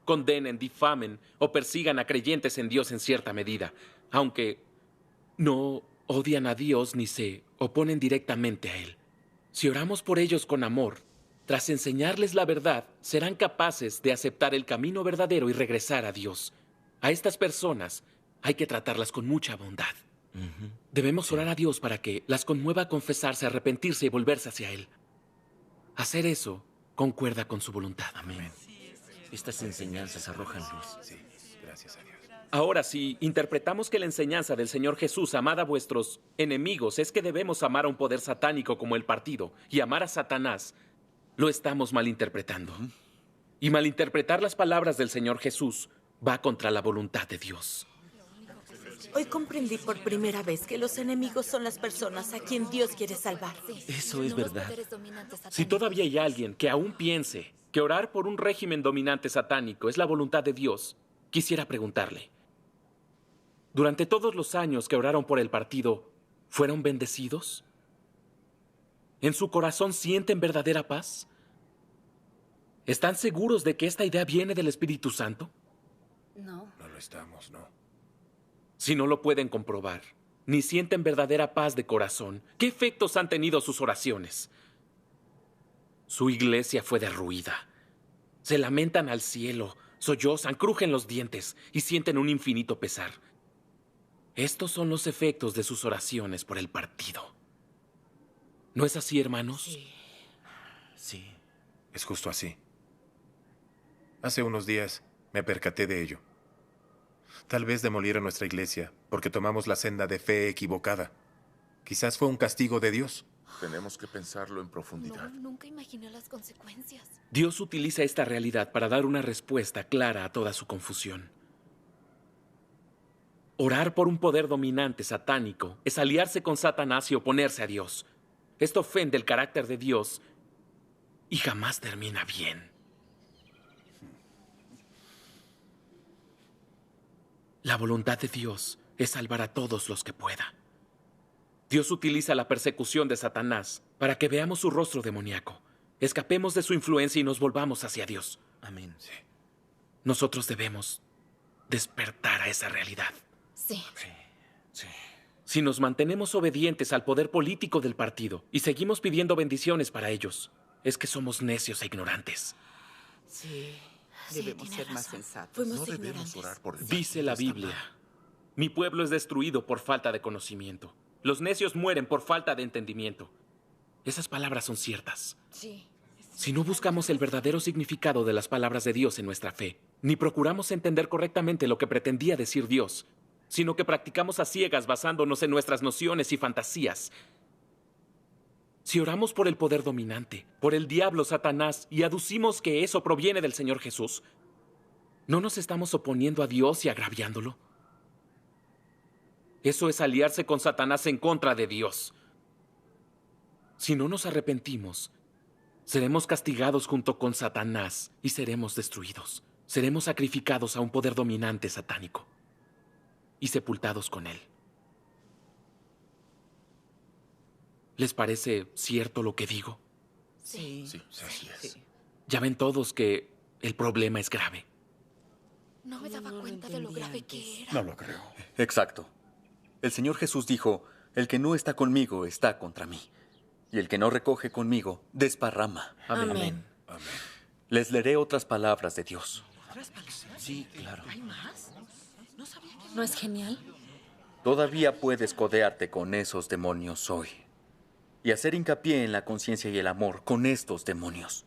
Condenen, difamen o persigan a creyentes en Dios en cierta medida, aunque no odian a Dios ni se oponen directamente a Él. Si oramos por ellos con amor, tras enseñarles la verdad, serán capaces de aceptar el camino verdadero y regresar a Dios. A estas personas hay que tratarlas con mucha bondad. Debemos orar a Dios para que las conmueva a confesarse, arrepentirse y volverse hacia Él. Hacer eso concuerda con su voluntad. Amén. Estas enseñanzas arrojan luz. Sí, gracias a Dios. Ahora, si interpretamos que la enseñanza del Señor Jesús, amad a vuestros enemigos, es que debemos amar a un poder satánico como el partido y amar a Satanás, lo estamos malinterpretando. Y malinterpretar las palabras del Señor Jesús va contra la voluntad de Dios. Hoy comprendí por primera vez que los enemigos son las personas a quien Dios quiere salvar. Eso es verdad. Si todavía hay alguien que aún piense que orar por un régimen dominante satánico es la voluntad de Dios, quisiera preguntarle: ¿durante todos los años que oraron por el partido, fueron bendecidos? ¿En su corazón sienten verdadera paz? ¿Están seguros de que esta idea viene del Espíritu Santo? No. No lo estamos, ¿no? Si no lo pueden comprobar, ni sienten verdadera paz de corazón, ¿qué efectos han tenido sus oraciones? Su iglesia fue derruida. Se lamentan al cielo, sollozan, crujen los dientes y sienten un infinito pesar. Estos son los efectos de sus oraciones por el partido. ¿No es así, hermanos? Sí. Es justo así. Hace unos días me percaté de ello. Tal vez demolieron nuestra iglesia porque tomamos la senda de fe equivocada. Quizás fue un castigo de Dios. Tenemos que pensarlo en profundidad. No, nunca imaginé las consecuencias. Dios utiliza esta realidad para dar una respuesta clara a toda su confusión. Orar por un poder dominante satánico es aliarse con Satanás y oponerse a Dios. Esto ofende el carácter de Dios y jamás termina bien. La voluntad de Dios es salvar a todos los que pueda. Dios utiliza la persecución de Satanás para que veamos su rostro demoníaco, escapemos de su influencia y nos volvamos hacia Dios. Amén. Sí. Nosotros debemos despertar a esa realidad. Sí. Sí. Si nos mantenemos obedientes al poder político del partido y seguimos pidiendo bendiciones para ellos, es que somos necios e ignorantes. Sí, debemos ser más sensatos. Fuimos No debemos ignorantes. orar por el Dice la Biblia: mi pueblo es destruido por falta de conocimiento. Los necios mueren por falta de entendimiento. Esas palabras son ciertas. Sí. Si no buscamos el verdadero significado de las palabras de Dios en nuestra fe, ni procuramos entender correctamente lo que pretendía decir Dios, sino que practicamos a ciegas basándonos en nuestras nociones y fantasías. Si oramos por el poder dominante, por el diablo Satanás, y aducimos que eso proviene del Señor Jesús, ¿no nos estamos oponiendo a Dios y agraviándolo? Eso es aliarse con Satanás en contra de Dios. Si no nos arrepentimos, seremos castigados junto con Satanás y seremos destruidos. Seremos sacrificados a un poder dominante satánico y sepultados con él. ¿Les parece cierto lo que digo? Sí. Sí, así es. Ya ven todos que el problema es grave. No me daba cuenta de lo grave que era. No lo creo. Exacto. El Señor Jesús dijo, el que no está conmigo está contra mí. Y el que no recoge conmigo, desparrama. Amén. Les leeré otras palabras de Dios. Sí, claro. ¿Hay más? ¿No es genial? Todavía puedes codearte con esos demonios hoy. Y hacer hincapié en la conciencia y el amor con estos demonios.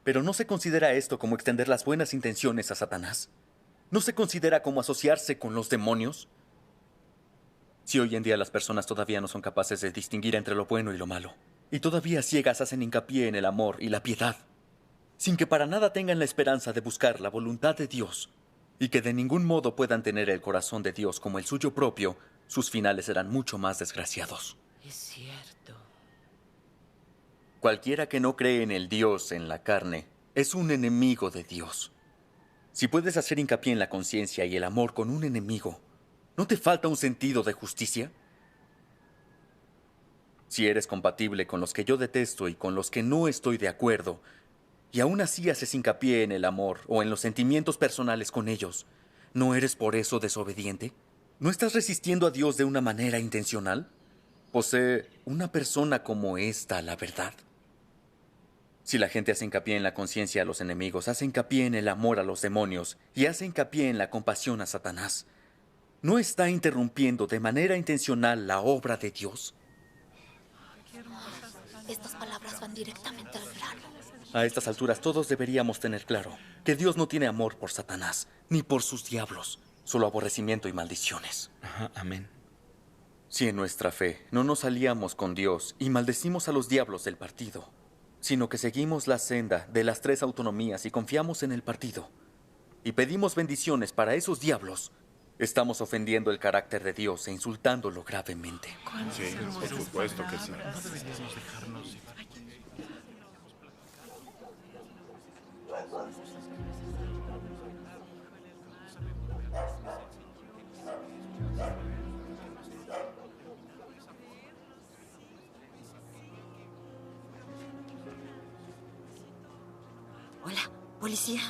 Pero ¿no se considera esto como extender las buenas intenciones a Satanás? ¿No se considera como asociarse con los demonios? Si hoy en día las personas todavía no son capaces de distinguir entre lo bueno y lo malo, y todavía ciegas hacen hincapié en el amor y la piedad, sin que para nada tengan la esperanza de buscar la voluntad de Dios, y que de ningún modo puedan tener el corazón de Dios como el suyo propio, sus finales serán mucho más desgraciados. Es cierto. Cualquiera que no cree en el Dios en la carne es un enemigo de Dios. Si puedes hacer hincapié en la conciencia y el amor con un enemigo, ¿no te falta un sentido de justicia? Si eres compatible con los que yo detesto y con los que no estoy de acuerdo, y aún así haces hincapié en el amor o en los sentimientos personales con ellos, ¿no eres por eso desobediente? ¿No estás resistiendo a Dios de una manera intencional? ¿Posee una persona como esta la verdad? Si la gente hace hincapié en la conciencia a los enemigos, hace hincapié en el amor a los demonios y hace hincapié en la compasión a Satanás, ¿no está interrumpiendo de manera intencional la obra de Dios? Estas palabras van directamente al grano. A estas alturas todos deberíamos tener claro que Dios no tiene amor por Satanás, ni por sus diablos, solo aborrecimiento y maldiciones. Ajá, amén. Si en nuestra fe no nos aliamos con Dios y maldecimos a los diablos del partido, sino que seguimos la senda de las 3 autonomías y confiamos en el partido, y pedimos bendiciones para esos diablos, estamos ofendiendo el carácter de Dios e insultándolo gravemente. Sí, por supuesto que sí. Hola, policía.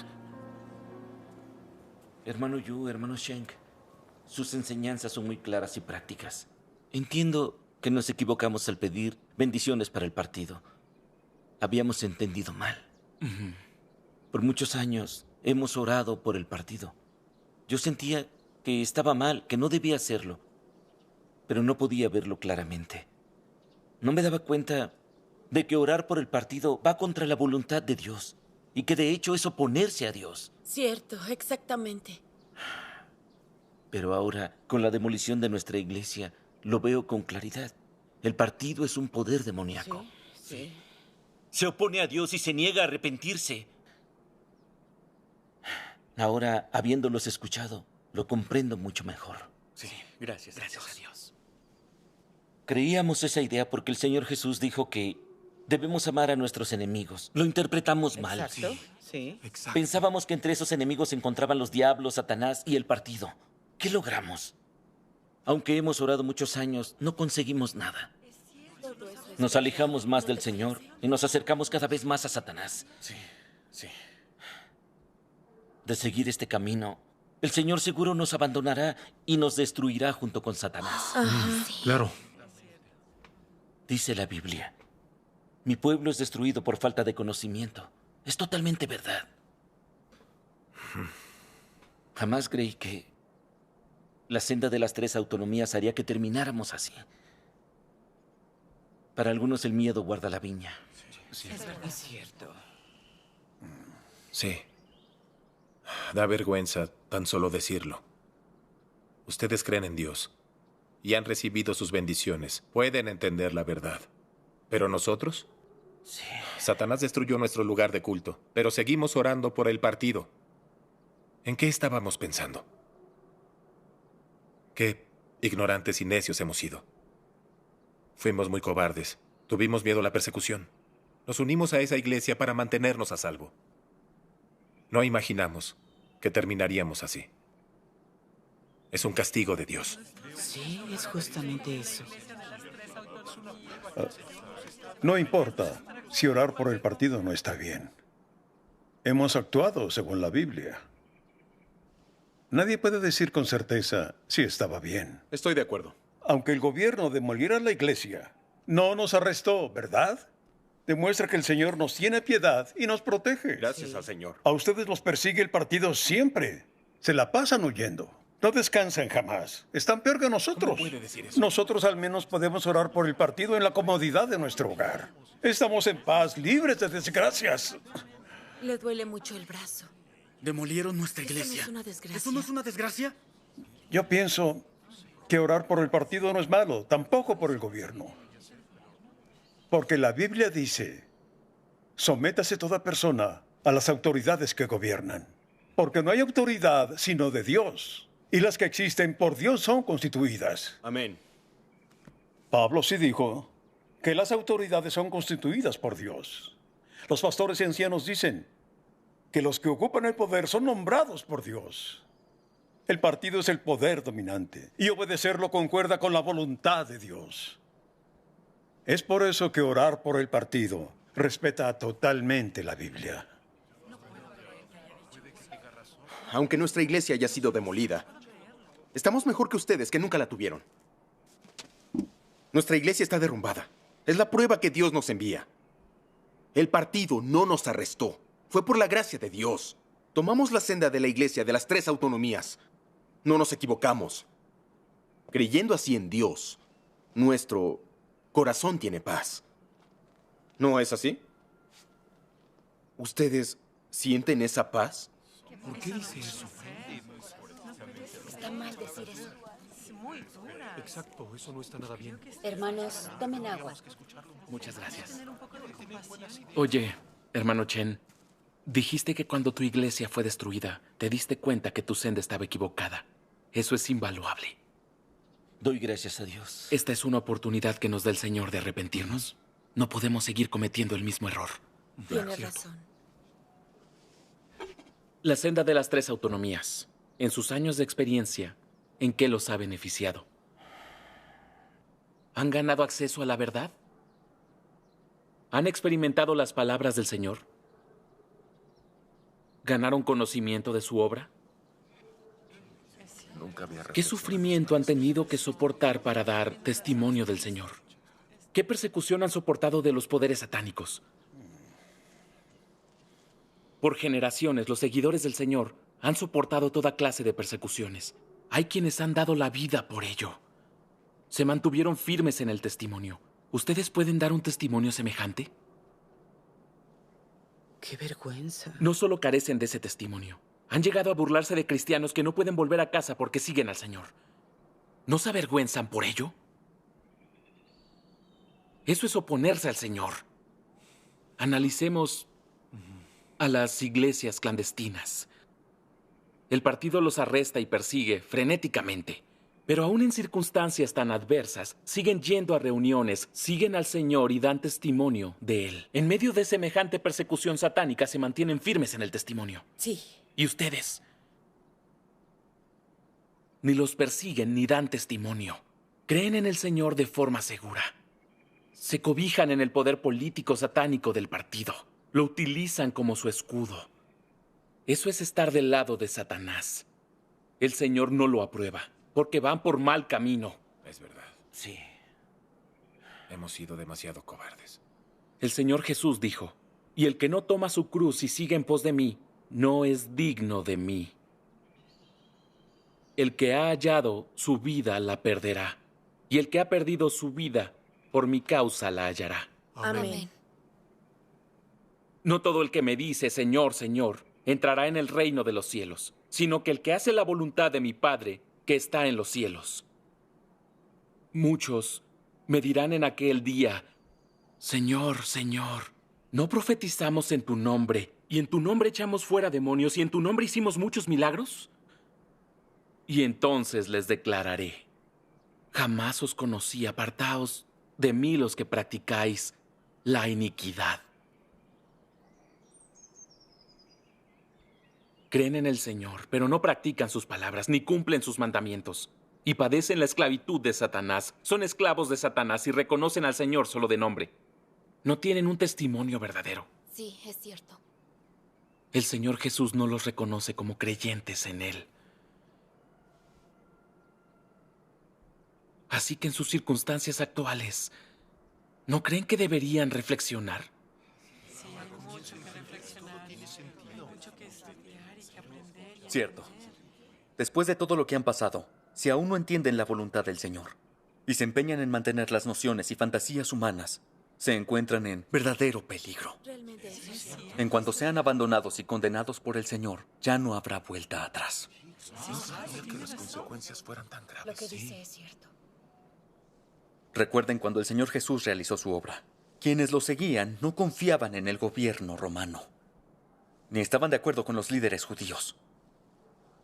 Hermano Yu, hermano Shank, sus enseñanzas son muy claras y prácticas. Entiendo que nos equivocamos al pedir bendiciones para el partido. Habíamos entendido mal. Por muchos años hemos orado por el partido. Yo sentía que estaba mal, que no debía hacerlo, pero no podía verlo claramente. No me daba cuenta de que orar por el partido va contra la voluntad de Dios y que de hecho es oponerse a Dios. Cierto, exactamente. Pero ahora, con la demolición de nuestra iglesia, lo veo con claridad. El partido es un poder demoníaco. Sí. Se opone a Dios y se niega a arrepentirse. Ahora, habiéndolos escuchado, lo comprendo mucho mejor. Sí, gracias a Dios. Creíamos esa idea porque el Señor Jesús dijo que debemos amar a nuestros enemigos. Lo interpretamos mal. Exacto. Sí. Pensábamos que entre esos enemigos se encontraban los diablos, Satanás y el partido. ¿Qué logramos? Aunque hemos orado muchos años, no conseguimos nada. Nos alejamos más del Señor y nos acercamos cada vez más a Satanás. Sí. De seguir este camino, el Señor seguro nos abandonará y nos destruirá junto con Satanás. Claro. Dice la Biblia, mi pueblo es destruido por falta de conocimiento. Es totalmente verdad. Jamás creí que la senda de las 3 autonomías haría que termináramos así. Para algunos el miedo guarda la viña. Es verdad. Es cierto. Sí. Da vergüenza tan solo decirlo. Ustedes creen en Dios y han recibido sus bendiciones. Pueden entender la verdad. ¿Pero nosotros? Sí. Satanás destruyó nuestro lugar de culto, pero seguimos orando por el partido. ¿En qué estábamos pensando? ¿Que ignorantes y necios hemos sido. Fuimos muy cobardes. Tuvimos miedo a la persecución. Nos unimos a esa iglesia para mantenernos a salvo. No imaginamos que terminaríamos así. Es un castigo de Dios. Sí, es justamente eso. No importa si orar por el partido no está bien. Hemos actuado según la Biblia. Nadie puede decir con certeza si estaba bien. Estoy de acuerdo. Aunque el gobierno demoliera la iglesia, no nos arrestó, ¿verdad? Demuestra que el Señor nos tiene piedad y nos protege. Gracias al Señor. A ustedes los persigue el partido siempre. Se la pasan huyendo. No descansan jamás. Están peor que nosotros. ¿Cómo puede decir eso? Nosotros al menos podemos orar por el partido en la comodidad de nuestro hogar. Estamos en paz, libres de desgracias. Le duele mucho el brazo. Demolieron nuestra iglesia. Eso no es una desgracia. ¿Eso no es una desgracia? Yo pienso que orar por el partido no es malo, tampoco por el gobierno. Porque la Biblia dice, sométase toda persona a las autoridades que gobiernan. Porque no hay autoridad sino de Dios. Y las que existen por Dios son constituidas. Amén. Pablo sí dijo que las autoridades son constituidas por Dios. Los pastores y ancianos dicen que los que ocupan el poder son nombrados por Dios. El partido es el poder dominante y obedecerlo concuerda con la voluntad de Dios. Es por eso que orar por el partido respeta totalmente la Biblia. Aunque nuestra iglesia haya sido demolida, estamos mejor que ustedes, que nunca la tuvieron. Nuestra iglesia está derrumbada. Es la prueba que Dios nos envía. El partido no nos arrestó. Fue por la gracia de Dios. Tomamos la senda de la iglesia de las 3 autonomías. No nos equivocamos. Creyendo así en Dios, nuestro corazón tiene paz. ¿No es así? ¿Ustedes sienten esa paz? ¿Por qué dice eso? Está mal decir eso. Exacto, eso no está nada bien. Hermanos, tomen agua. Muchas gracias. Oye, hermano Chen, dijiste que cuando tu iglesia fue destruida, te diste cuenta que tu senda estaba equivocada. Eso es invaluable. Doy gracias a Dios. Esta es una oportunidad que nos da el Señor de arrepentirnos. No podemos seguir cometiendo el mismo error. Tiene razón. La senda de las 3 autonomías, en sus años de experiencia, ¿en qué los ha beneficiado? ¿Han ganado acceso a la verdad? ¿Han experimentado las palabras del Señor? ¿Ganaron conocimiento de su obra? ¿Qué sufrimiento han tenido que soportar para dar testimonio del Señor? ¿Qué persecución han soportado de los poderes satánicos? Por generaciones, los seguidores del Señor han soportado toda clase de persecuciones. Hay quienes han dado la vida por ello. Se mantuvieron firmes en el testimonio. ¿Ustedes pueden dar un testimonio semejante? ¡Qué vergüenza! No solo carecen de ese testimonio. Han llegado a burlarse de cristianos que no pueden volver a casa porque siguen al Señor. ¿No se avergüenzan por ello? Eso es oponerse al Señor. Analicemos a las iglesias clandestinas. El partido los arresta y persigue frenéticamente. Pero aún en circunstancias tan adversas, siguen yendo a reuniones, siguen al Señor y dan testimonio de Él. En medio de semejante persecución satánica se mantienen firmes en el testimonio. Sí. ¿Y ustedes? Ni los persiguen ni dan testimonio. Creen en el Señor de forma segura. Se cobijan en el poder político satánico del partido. Lo utilizan como su escudo. Eso es estar del lado de Satanás. El Señor no lo aprueba, porque van por mal camino. Es verdad. Sí. Hemos sido demasiado cobardes. El Señor Jesús dijo, y el que no toma su cruz y sigue en pos de mí, no es digno de mí. El que ha hallado su vida la perderá, y el que ha perdido su vida por mi causa la hallará. Amén. No todo el que me dice, Señor, Señor, entrará en el reino de los cielos, sino que el que hace la voluntad de mi Padre, que está en los cielos. Muchos me dirán en aquel día, Señor, Señor, ¿no profetizamos en tu nombre, y en tu nombre echamos fuera demonios, y en tu nombre hicimos muchos milagros? Y entonces les declararé, Jamás os conocí, apartaos de mí los que practicáis la iniquidad. Creen en el Señor, pero no practican sus palabras ni cumplen sus mandamientos. Y padecen la esclavitud de Satanás. Son esclavos de Satanás y reconocen al Señor solo de nombre. No tienen un testimonio verdadero. Sí, es cierto. El Señor Jesús no los reconoce como creyentes en Él. Así que en sus circunstancias actuales, ¿no creen que deberían reflexionar? Sí, hay mucho que reflexionar, mucho que estudiar y que aprender. Cierto. Después de todo lo que han pasado, si aún no entienden la voluntad del Señor y se empeñan en mantener las nociones y fantasías humanas, se encuentran en verdadero peligro. En cuanto sean abandonados y condenados por el Señor, ya no habrá vuelta atrás. No sabía que las consecuencias fueran tan graves. Lo que dice es cierto. Recuerden cuando el Señor Jesús realizó su obra. Quienes lo seguían no confiaban en el gobierno romano, ni estaban de acuerdo con los líderes judíos.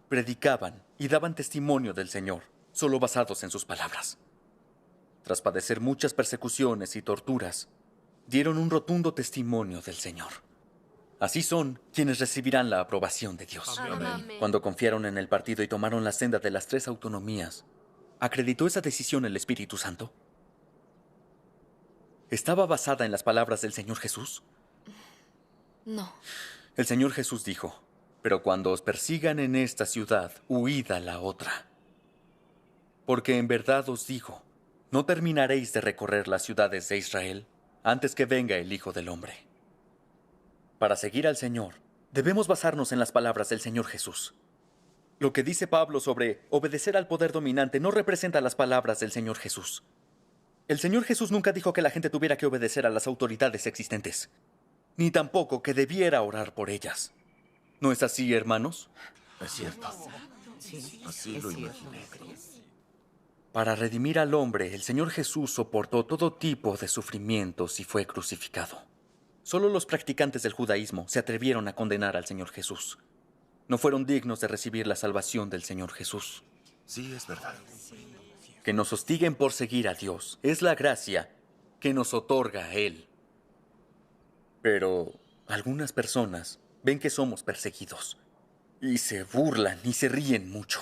Predicaban y daban testimonio del Señor, solo basados en sus palabras. Tras padecer muchas persecuciones y torturas, dieron un rotundo testimonio del Señor. Así son quienes recibirán la aprobación de Dios. Amén. Cuando confiaron en el partido y tomaron la senda de las 3 autonomías, ¿acreditó esa decisión el Espíritu Santo? ¿Estaba basada en las palabras del Señor Jesús? No. El Señor Jesús dijo: pero cuando os persigan en esta ciudad, huid a la otra. Porque en verdad os digo, no terminaréis de recorrer las ciudades de Israel antes que venga el Hijo del Hombre. Para seguir al Señor, debemos basarnos en las palabras del Señor Jesús. Lo que dice Pablo sobre obedecer al poder dominante no representa las palabras del Señor Jesús. El Señor Jesús nunca dijo que la gente tuviera que obedecer a las autoridades existentes, ni tampoco que debiera orar por ellas. ¿No es así, hermanos? Es cierto. Así lo imaginé. Para redimir al hombre, el Señor Jesús soportó todo tipo de sufrimientos y fue crucificado. Solo los practicantes del judaísmo se atrevieron a condenar al Señor Jesús. No fueron dignos de recibir la salvación del Señor Jesús. Sí, es verdad. Que nos hostiguen por seguir a Dios es la gracia que nos otorga a Él. Pero algunas personas ven que somos perseguidos y se burlan y se ríen mucho.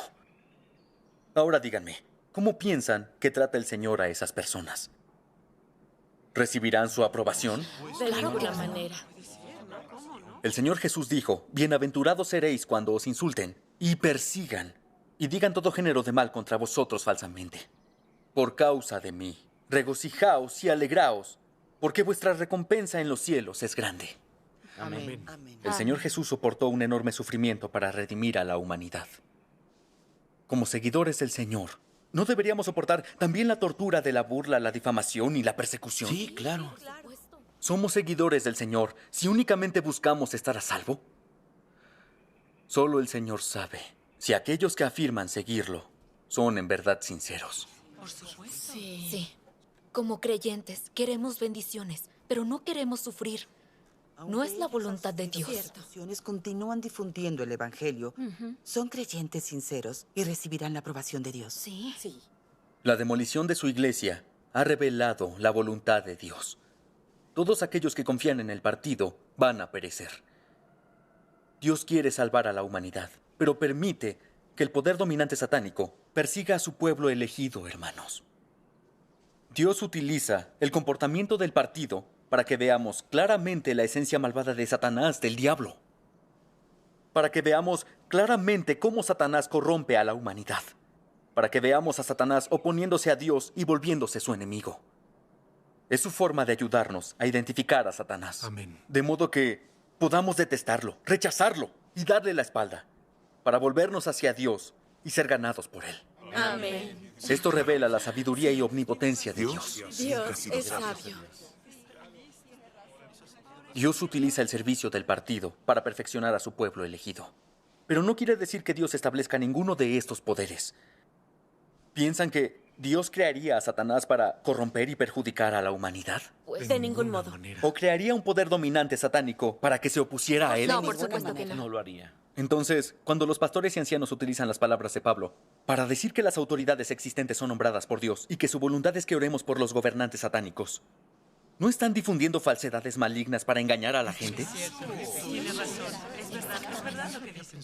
Ahora díganme, ¿cómo piensan que trata el Señor a esas personas? ¿Recibirán su aprobación? De ninguna manera. El Señor Jesús dijo: bienaventurados seréis cuando os insulten y persigan y digan todo género de mal contra vosotros falsamente. Por causa de mí, regocijaos y alegraos, porque vuestra recompensa en los cielos es grande. Amén. El Señor Jesús soportó un enorme sufrimiento para redimir a la humanidad. Como seguidores del Señor, ¿no deberíamos soportar también la tortura de la burla, la difamación y la persecución? Sí, claro. ¿Somos seguidores del Señor si únicamente buscamos estar a salvo? Solo el Señor sabe si aquellos que afirman seguirlo son en verdad sinceros. Por supuesto. Sí. Como creyentes, queremos bendiciones, pero no queremos sufrir. No es la voluntad de Dios. Instituciones continúan difundiendo el Evangelio. Son creyentes sinceros y recibirán la aprobación de Dios. Sí. La demolición de su iglesia ha revelado la voluntad de Dios. Todos aquellos que confían en el partido van a perecer. Dios quiere salvar a la humanidad, pero permite que el poder dominante satánico persiga a su pueblo elegido, hermanos. Dios utiliza el comportamiento del partido para que veamos claramente la esencia malvada de Satanás, del diablo. Para que veamos claramente cómo Satanás corrompe a la humanidad. Para que veamos a Satanás oponiéndose a Dios y volviéndose su enemigo. Es su forma de ayudarnos a identificar a Satanás. Amén. De modo que podamos detestarlo, rechazarlo y darle la espalda, para volvernos hacia Dios y ser ganados por Él. Amén. Esto revela la sabiduría y omnipotencia de Dios. Dios es sabio. Dios utiliza el servicio del partido para perfeccionar a su pueblo elegido. Pero no quiere decir que Dios establezca ninguno de estos poderes. ¿Piensan que Dios crearía a Satanás para corromper y perjudicar a la humanidad? Pues de ningún modo. ¿O crearía un poder dominante satánico para que se opusiera a él? No, por supuesto que no. No lo haría. Entonces, cuando los pastores y ancianos utilizan las palabras de Pablo para decir que las autoridades existentes son nombradas por Dios y que su voluntad es que oremos por los gobernantes satánicos, ¿no están difundiendo falsedades malignas para engañar a la gente? Tiene razón. Es verdad lo que dicen.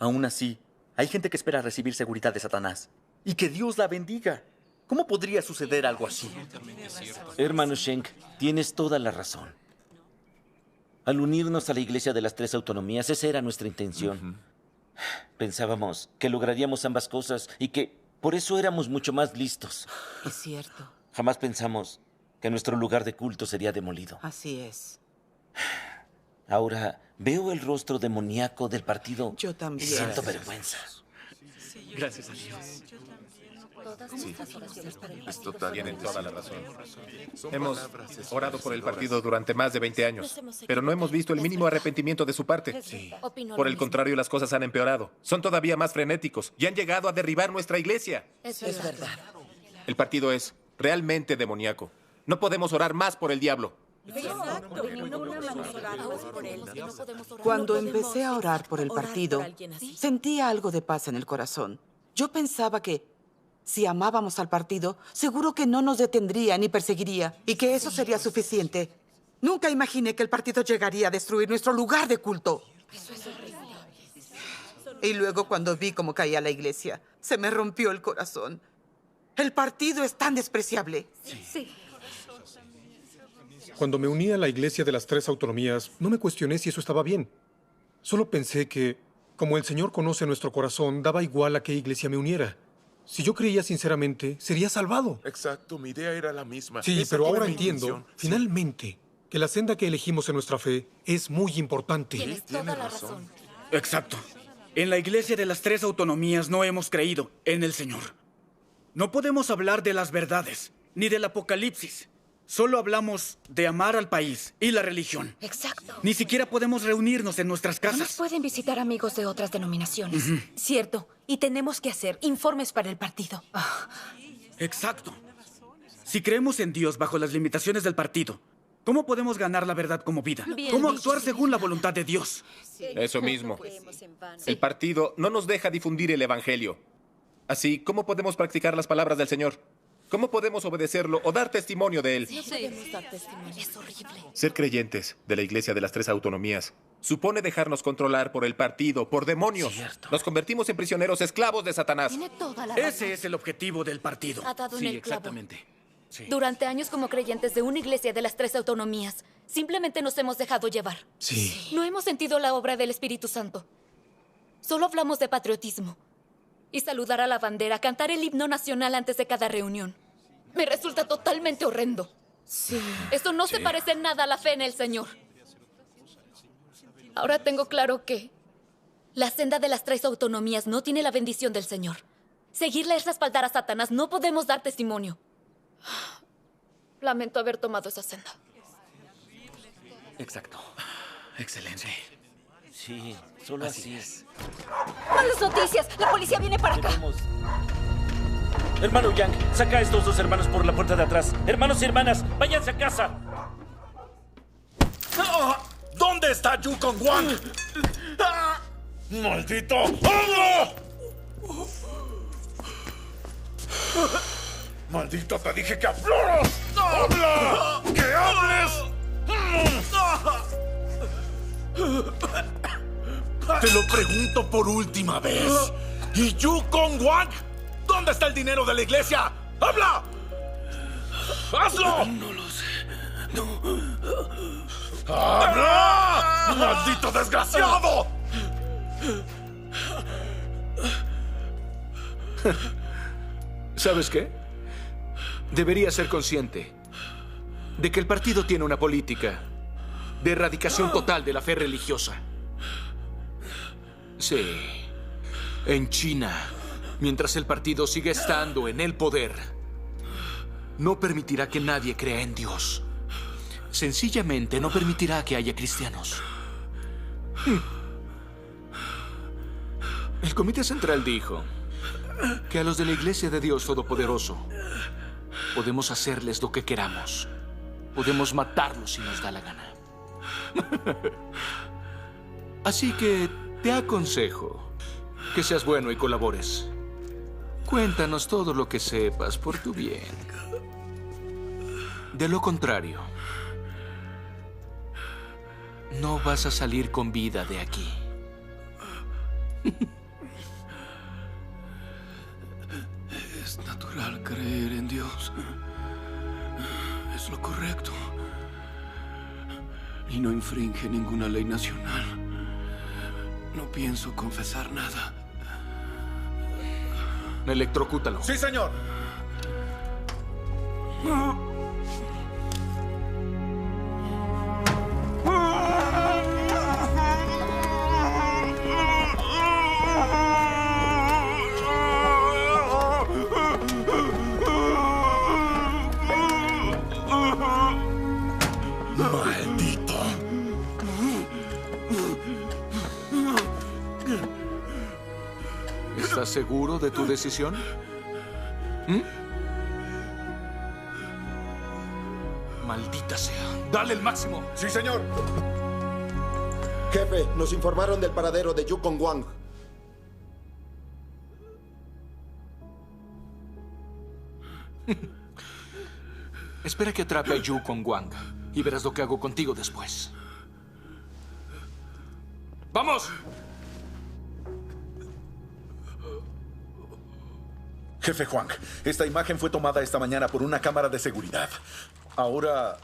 Aún así, hay gente que espera recibir seguridad de Satanás y que Dios la bendiga. ¿Cómo podría suceder algo así? Hermano Schenk, tienes toda la razón. Al unirnos a la Iglesia de las Tres Autonomías, esa era nuestra intención. Pensábamos que lograríamos ambas cosas y que por eso éramos mucho más listos. Es cierto. Jamás pensamos que nuestro lugar de culto sería demolido. Así es. Ahora veo el rostro demoníaco del partido. Yo también. Y siento vergüenza. Gracias a Dios. Sí, tienen toda la razón. Hemos orado por el partido durante más de 20 años, pero no hemos visto el mínimo arrepentimiento de su parte. Por el contrario, las cosas han empeorado. Son todavía más frenéticos y han llegado a derribar nuestra iglesia. Es verdad. El partido es realmente demoníaco. No podemos orar más por el diablo. Cuando empecé a orar por el partido, sentía algo de paz en el corazón. Yo pensaba que si amábamos al partido, seguro que no nos detendría ni perseguiría y que eso sería suficiente. Nunca imaginé que el partido llegaría a destruir nuestro lugar de culto. Y luego cuando vi cómo caía la iglesia, se me rompió el corazón. El partido es tan despreciable. Sí. Cuando me uní a la Iglesia de las Tres Autonomías, no me cuestioné si eso estaba bien. Solo pensé que, como el Señor conoce nuestro corazón, daba igual a qué iglesia me uniera. Si yo creía sinceramente, sería salvado. Exacto, mi idea era la misma. Sí, Esa pero fue ahora mi entiendo, intención. finalmente, que la senda que elegimos en nuestra fe es muy importante. Tienes toda la razón. Exacto. En la Iglesia de las Tres Autonomías no hemos creído en el Señor. No podemos hablar de las verdades, ni del Apocalipsis. Solo hablamos de amar al país y la religión. Exacto. Ni siquiera podemos reunirnos en nuestras No nos casas. pueden visitar amigos de otras denominaciones. Cierto. Y tenemos que hacer informes para el partido. Exacto. Si creemos en Dios bajo las limitaciones del partido, ¿cómo podemos ganar la verdad como vida? Bien ¿Cómo dicho. actuar según la voluntad de Dios? Eso mismo. El partido no nos deja difundir el Evangelio. Así, ¿cómo podemos practicar las palabras del Señor? ¿Cómo podemos obedecerlo o dar testimonio de él? No podemos dar testimonio. Es horrible. Ser creyentes de la Iglesia de las Tres Autonomías supone dejarnos controlar por el partido, por demonios. Nos convertimos en prisioneros esclavos de Satanás. Tiene toda la razón. Ese es el objetivo del partido. Ha dado en el clavo. exactamente. Durante años como creyentes de una iglesia de las Tres Autonomías, simplemente nos hemos dejado llevar. Sí. No hemos sentido la obra del Espíritu Santo. Solo hablamos de patriotismo. Y saludar a la bandera, cantar el himno nacional antes de cada reunión. Me resulta totalmente horrendo. Sí. Esto no se parece en nada a la fe en el Señor. Ahora tengo claro que la senda de las Tres Autonomías no tiene la bendición del Señor. Seguirla es respaldar a Satanás. No podemos dar testimonio. Lamento haber tomado esa senda. Exacto. Excelente. Sí, solo así es. ¡Malas noticias! ¡La policía viene para acá! Hermano Yang, saca a estos dos hermanos por la puerta de atrás. Hermanos y hermanas, váyanse a casa. ¿Dónde está Yukon Wang? ¡Maldito! ¡Habla! ¡Maldito, te dije que hablaras! ¡Habla! ¡Que hables! Te lo pregunto por última vez. ¿Y Yukon Wang? ¿Dónde está el dinero de la iglesia? ¡Habla! ¡Hazlo! No lo sé. ¡Habla! ¡Maldito desgraciado! ¿Sabes qué? Debería ser consciente de que el partido tiene una política de erradicación total de la fe religiosa. Sí. En China, mientras el partido sigue estando en el poder, no permitirá que nadie crea en Dios. Sencillamente no permitirá que haya cristianos. El Comité Central dijo que a los de la Iglesia de Dios Todopoderoso podemos hacerles lo que queramos. Podemos matarlos si nos da la gana. Así que Te aconsejo que seas bueno y colabores. Cuéntanos todo lo que sepas por tu bien. De lo contrario, no vas a salir con vida de aquí. Es natural creer en Dios. Es lo correcto. Y no infringe ninguna ley nacional. No pienso confesar nada. Electrocútalo. Sí, señor. Maldito. ¿Estás seguro de tu decisión? ¿Mm? Maldita sea. Dale el máximo. Sí, señor. Jefe, nos informaron del paradero de Yukon Wang. Espera que atrape a Yu con Wang y verás lo que hago contigo después. ¡Vamos! Jefe Huang, esta imagen fue tomada esta mañana por una cámara de seguridad. Ahora...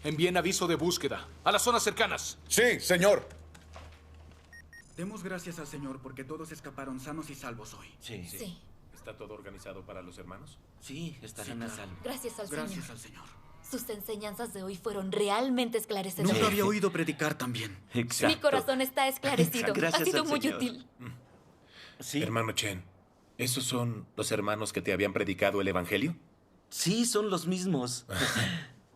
Envíen aviso de búsqueda a las zonas cercanas. Sí, señor. Demos gracias al Señor porque todos escaparon sanos y salvos hoy. Sí. ¿Está todo organizado para los hermanos? Sí, estarán a salvo. Gracias al Gracias Señor. al Señor. Sus enseñanzas de hoy fueron realmente esclarecedoras. Nunca había oído predicar tan bien. Mi corazón está esclarecido. Gracias Ha sido al muy Señor. útil. Sí. Hermano Chen, ¿esos son los hermanos que te habían predicado el Evangelio? Sí, son los mismos.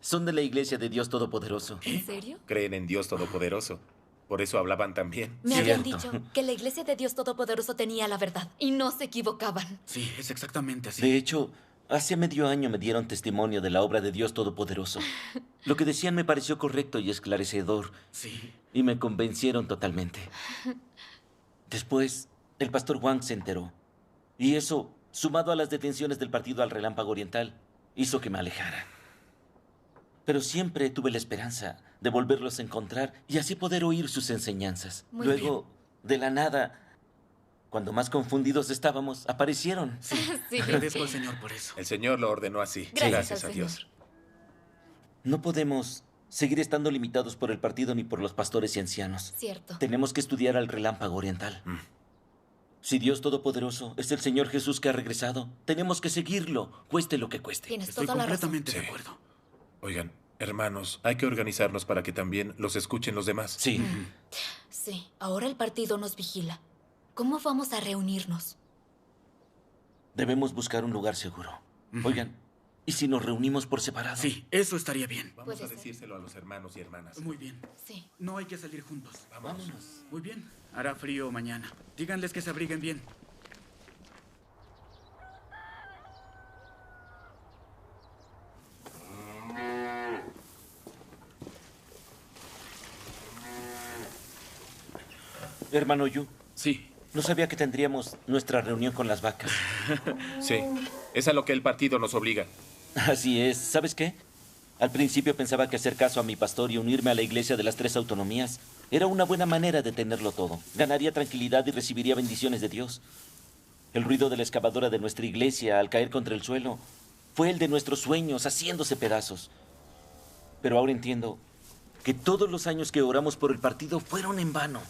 Son de la Iglesia de Dios Todopoderoso. ¿En serio? Creen en Dios Todopoderoso. Por eso hablaban tan bien. Me habían dicho que la iglesia de Dios Todopoderoso tenía la verdad y no se equivocaban. Sí, es exactamente así. De hecho, hace medio año me dieron testimonio de la obra de Dios Todopoderoso. Lo que decían me pareció correcto y esclarecedor. Sí. Y me convencieron totalmente. Después, el pastor Wang se enteró. Y eso, sumado a las detenciones del partido al Relámpago Oriental, hizo que me alejara. Pero siempre tuve la esperanza de volverlos a encontrar y así poder oír sus enseñanzas. Muy Luego, de la nada, cuando más confundidos estábamos, aparecieron. Sí. Agradezco al Señor por eso. El Señor lo ordenó así. Gracias a al Dios. No podemos seguir estando limitados por el partido ni por los pastores y ancianos. Cierto. Tenemos que estudiar al Relámpago Oriental. Si Dios Todopoderoso es el Señor Jesús que ha regresado, tenemos que seguirlo, cueste lo que cueste. Tienes Estoy toda la razón. completamente de acuerdo. Oigan, hermanos, hay que organizarnos para que también los escuchen los demás. Sí. Sí, ahora el partido nos vigila. ¿Cómo vamos a reunirnos? Debemos buscar un lugar seguro. Oigan, ¿y si nos reunimos por separado? Sí, eso estaría bien. Vamos a decírselo a los hermanos y hermanas. Muy bien. Sí. No hay que salir juntos. Vámonos. Muy bien. Hará frío mañana. Díganles que se abriguen bien. Hermano Yu. Sí. No sabía que tendríamos nuestra reunión con las vacas. Sí, es a lo que el partido nos obliga. Así es. ¿Sabes qué? Al principio pensaba que hacer caso a mi pastor y unirme a la iglesia de las 3 autonomías era una buena manera de tenerlo todo. Ganaría tranquilidad y recibiría bendiciones de Dios. El ruido de la excavadora de nuestra iglesia al caer contra el suelo fue el de nuestros sueños haciéndose pedazos. Pero ahora entiendo que todos los años que oramos por el partido fueron en vano.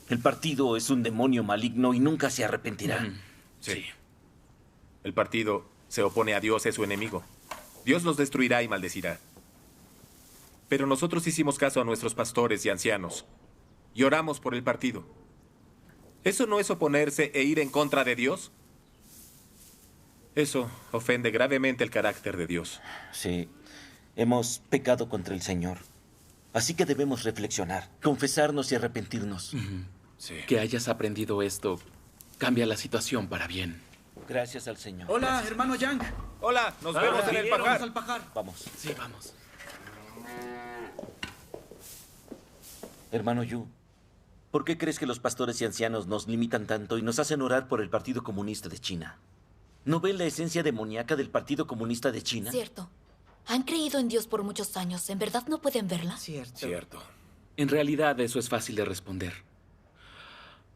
El partido es un demonio maligno y nunca se arrepentirá. Sí. El partido se opone a Dios, es su enemigo. Dios los destruirá y maldecirá. Pero nosotros hicimos caso a nuestros pastores y ancianos y oramos por el partido. ¿Eso no es oponerse e ir en contra de Dios? Eso ofende gravemente el carácter de Dios. Sí, hemos pecado contra el Señor. Así que debemos reflexionar, confesarnos y arrepentirnos. Sí. Que hayas aprendido esto cambia la situación para bien. Gracias al Señor. Hola, Gracias. hermano Yang. Hola, nos vemos en el pajar. Vamos al pajar. Vamos. Sí, vamos. Hermano Yu, ¿Por qué crees que los pastores y ancianos nos limitan tanto y nos hacen orar por el Partido Comunista de China? ¿No ven la esencia demoníaca del Partido Comunista de China? Cierto. Han creído en Dios por muchos años. ¿En verdad no pueden verla? Cierto. En realidad eso es fácil de responder.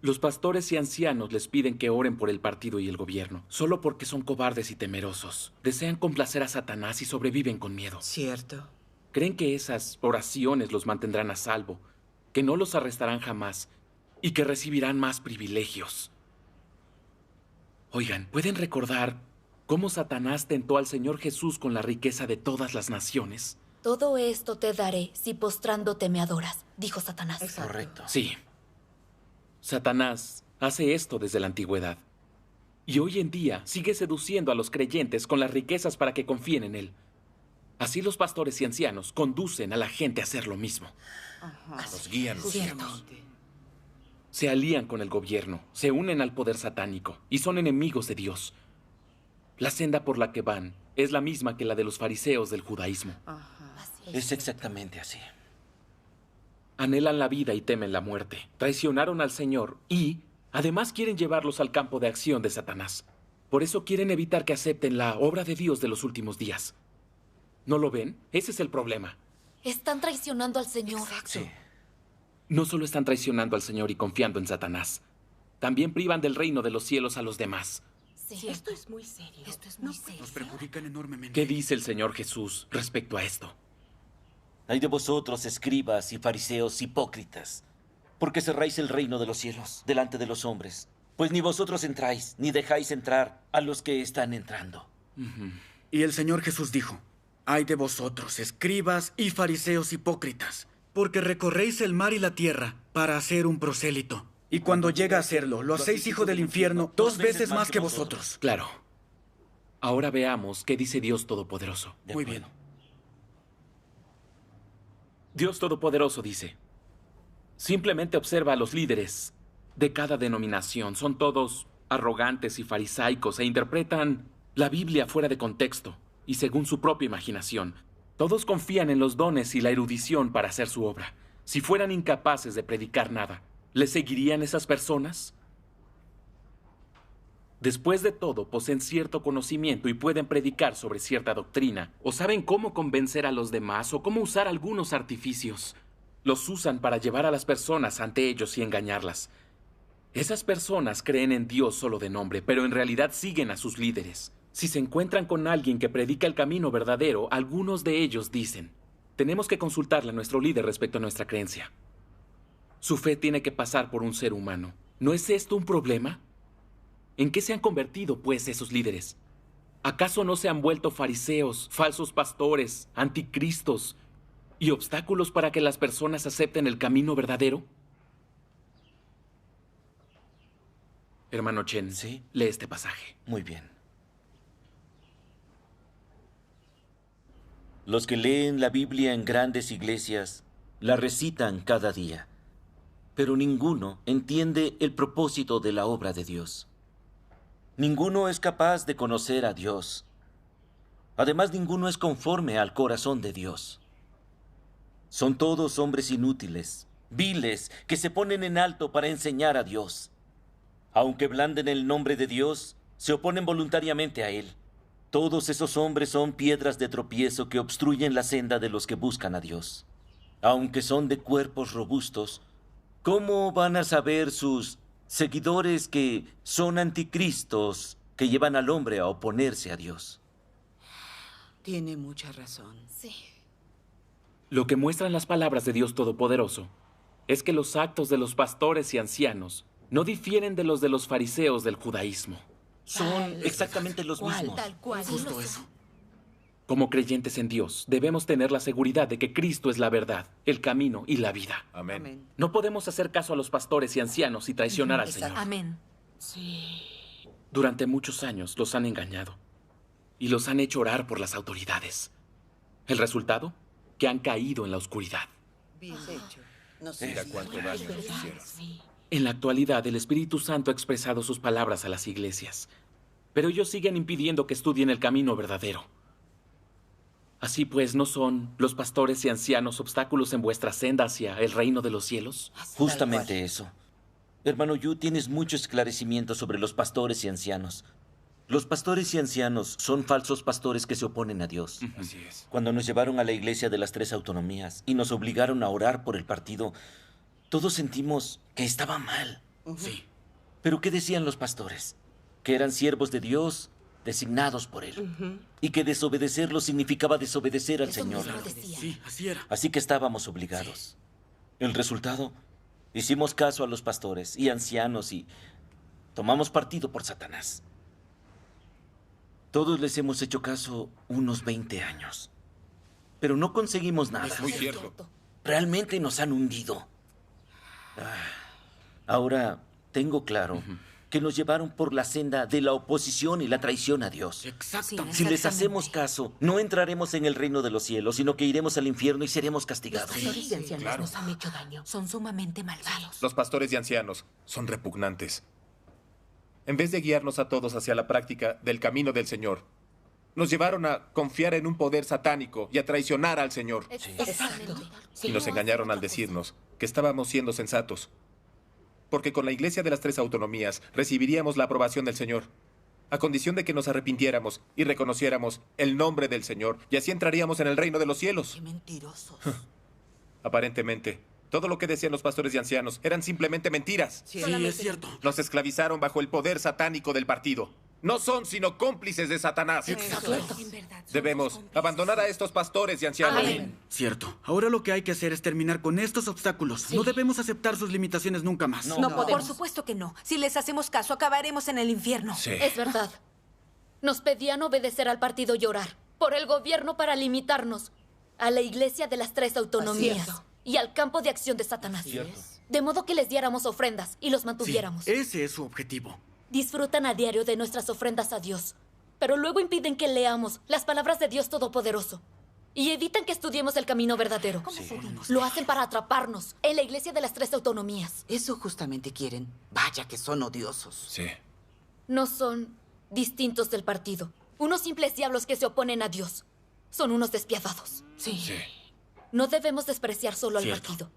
Los pastores y ancianos les piden que oren por el partido y el gobierno, solo porque son cobardes y temerosos. Desean complacer a Satanás y sobreviven con miedo. Cierto. Creen que esas oraciones los mantendrán a salvo, que no los arrestarán jamás y que recibirán más privilegios. Oigan, ¿pueden recordar cómo Satanás tentó al Señor Jesús con la riqueza de todas las naciones? Todo esto te daré si postrándote me adoras, dijo Satanás. Correcto. Sí. Satanás hace esto desde la antigüedad. Y hoy en día sigue seduciendo a los creyentes con las riquezas para que confíen en él. Así los pastores y ancianos conducen a la gente a hacer lo mismo. Los guían. Se alían con el gobierno, se unen al poder satánico y son enemigos de Dios. La senda por la que van es la misma que la de los fariseos del judaísmo. Es exactamente así. Anhelan la vida y temen la muerte. Traicionaron al Señor y, además, quieren llevarlos al campo de acción de Satanás. Por eso quieren evitar que acepten la obra de Dios de los últimos días. ¿No lo ven? Ese es el problema. Están traicionando al Señor. Sí. No solo están traicionando al Señor y confiando en Satanás, también privan del reino de los cielos a los demás. Sí. Esto es muy serio. Nos perjudican enormemente. ¿Qué dice el Señor Jesús respecto a esto? Hay de vosotros, escribas y fariseos hipócritas, porque cerráis el reino de los cielos delante de los hombres, pues ni vosotros entráis, ni dejáis entrar a los que están entrando. Y el Señor Jesús dijo: Ay de vosotros, escribas y fariseos hipócritas, porque recorréis el mar y la tierra para hacer un prosélito. Y cuando llega a hacerlo, lo hacéis hijo del infierno 2 veces más que vosotros. Claro. Ahora veamos qué dice Dios Todopoderoso. Muy bien. Dios Todopoderoso dice: simplemente observa a los líderes de cada denominación. Son todos arrogantes y farisaicos e interpretan la Biblia fuera de contexto y según su propia imaginación. Todos confían en los dones y la erudición para hacer su obra. Si fueran incapaces de predicar nada, ¿les seguirían esas personas? Después de todo, poseen cierto conocimiento y pueden predicar sobre cierta doctrina, o saben cómo convencer a los demás, o cómo usar algunos artificios. Los usan para llevar a las personas ante ellos y engañarlas. Esas personas creen en Dios solo de nombre, pero en realidad siguen a sus líderes. Si se encuentran con alguien que predica el camino verdadero, algunos de ellos dicen: tenemos que consultarle a nuestro líder respecto a nuestra creencia. Su fe tiene que pasar por un ser humano. ¿No es esto un problema? ¿En qué se han convertido, pues, esos líderes? ¿Acaso no se han vuelto fariseos, falsos pastores, anticristos y obstáculos para que las personas acepten el camino verdadero? Hermano Chen, ¿sí? Lee este pasaje. Muy bien. Los que leen la Biblia en grandes iglesias la recitan cada día, pero ninguno entiende el propósito de la obra de Dios. Ninguno es capaz de conocer a Dios. Además, ninguno es conforme al corazón de Dios. Son todos hombres inútiles, viles, que se ponen en alto para enseñar a Dios. Aunque blanden el nombre de Dios, se oponen voluntariamente a Él. Todos esos hombres son piedras de tropiezo que obstruyen la senda de los que buscan a Dios. Aunque son de cuerpos robustos, ¿cómo van a saber sus seguidores que son anticristos que llevan al hombre a oponerse a Dios? Tiene mucha razón. Sí. Lo que muestran las palabras de Dios Todopoderoso es que los actos de los pastores y ancianos no difieren de los fariseos del judaísmo. Son exactamente los mismos. Tal cual. Justo eso. Como creyentes en Dios, debemos tener la seguridad de que Cristo es la verdad, el camino y la vida. Amén. No podemos hacer caso a los pastores y ancianos y traicionar al Señor. Amén. Sí. Durante muchos años los han engañado y los han hecho orar por las autoridades. ¿El resultado? Que han caído en la oscuridad. Bien hecho. No sé. Mira cuánto daño nos hicieron. En la actualidad, el Espíritu Santo ha expresado sus palabras a las iglesias, pero ellos siguen impidiendo que estudien el camino verdadero. Así pues, ¿no son los pastores y ancianos obstáculos en vuestra senda hacia el reino de los cielos? Justamente eso. Hermano Yu, tienes mucho esclarecimiento sobre los pastores y ancianos. Los pastores y ancianos son falsos pastores que se oponen a Dios. Así es. Cuando nos llevaron a la iglesia de las 3 autonomías y nos obligaron a orar por el partido, todos sentimos que estaba mal. Sí. ¿Pero qué decían los pastores? Que eran siervos de Dios, designados por Él. Y que desobedecerlo significaba desobedecer al Señor. Sí, así era. Así que estábamos obligados. El resultado, hicimos caso a los pastores y ancianos y tomamos partido por Satanás. Todos les hemos hecho caso unos 20 años. Pero no conseguimos nada. Es muy cierto. Realmente nos han hundido. Ahora tengo claro que nos llevaron por la senda de la oposición y la traición a Dios. Exactamente. Si les hacemos caso, no entraremos en el reino de los cielos, sino que iremos al infierno y seremos castigados. Los pastores y ancianos claro. nos han hecho daño. Son sumamente malvados. Los pastores y ancianos son repugnantes. En vez de guiarnos a todos hacia la práctica del camino del Señor, nos llevaron a confiar en un poder satánico y a traicionar al Señor. Exacto. Y nos engañaron al decirnos que estábamos siendo sensatos. Porque con la Iglesia de las 3 autonomías recibiríamos la aprobación del Señor, a condición de que nos arrepintiéramos y reconociéramos el nombre del Señor, y así entraríamos en el reino de los cielos. Qué mentirosos. Aparentemente, todo lo que decían los pastores y ancianos eran simplemente mentiras. Sí, es cierto. Nos esclavizaron bajo el poder satánico del partido. No son sino cómplices de Satanás. Exacto. Debemos abandonar a estos pastores y ancianos. Amén. Cierto. Ahora lo que hay que hacer es terminar con estos obstáculos. No debemos aceptar sus limitaciones nunca más. No podemos. Por supuesto que no. Si les hacemos caso, acabaremos en el infierno. Sí. Es verdad. Nos pedían obedecer al partido y orar por el gobierno para limitarnos a la iglesia de las 3 autonomías y al campo de acción de Satanás. De modo que les diéramos ofrendas y los mantuviéramos. Sí, ese es su objetivo. Disfrutan a diario de nuestras ofrendas a Dios, pero luego impiden que leamos las palabras de Dios Todopoderoso y evitan que estudiemos el camino verdadero. Lo hacen para atraparnos en la iglesia de las 3 autonomías. Eso justamente quieren. Vaya que son odiosos. Sí. No son distintos del partido. Unos simples diablos que se oponen a Dios. Son unos despiadados. Sí. No debemos despreciar solo al partido.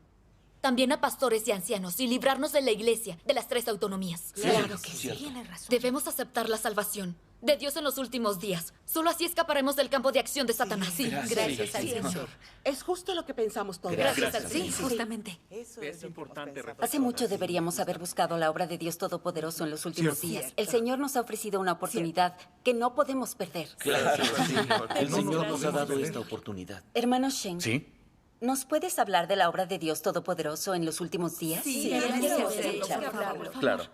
También a pastores y ancianos y librarnos de la iglesia de las 3 autonomías. Claro que sí. Tiene razón. Debemos aceptar la salvación de Dios en los últimos días. Solo así escaparemos del campo de acción de Satanás. Sí, gracias al Señor. Es justo lo que pensamos todos. Gracias al Señor. Sí, justamente. Es importante Hace mucho deberíamos haber buscado la obra de Dios Todopoderoso en los últimos días. El Señor nos ha ofrecido una oportunidad que no podemos perder. Claro, sí. El Señor nos ha dado esta oportunidad. Hermano Shen. ¿Sí? ¿Nos puedes hablar de la obra de Dios Todopoderoso en los últimos días? Sí, Claro.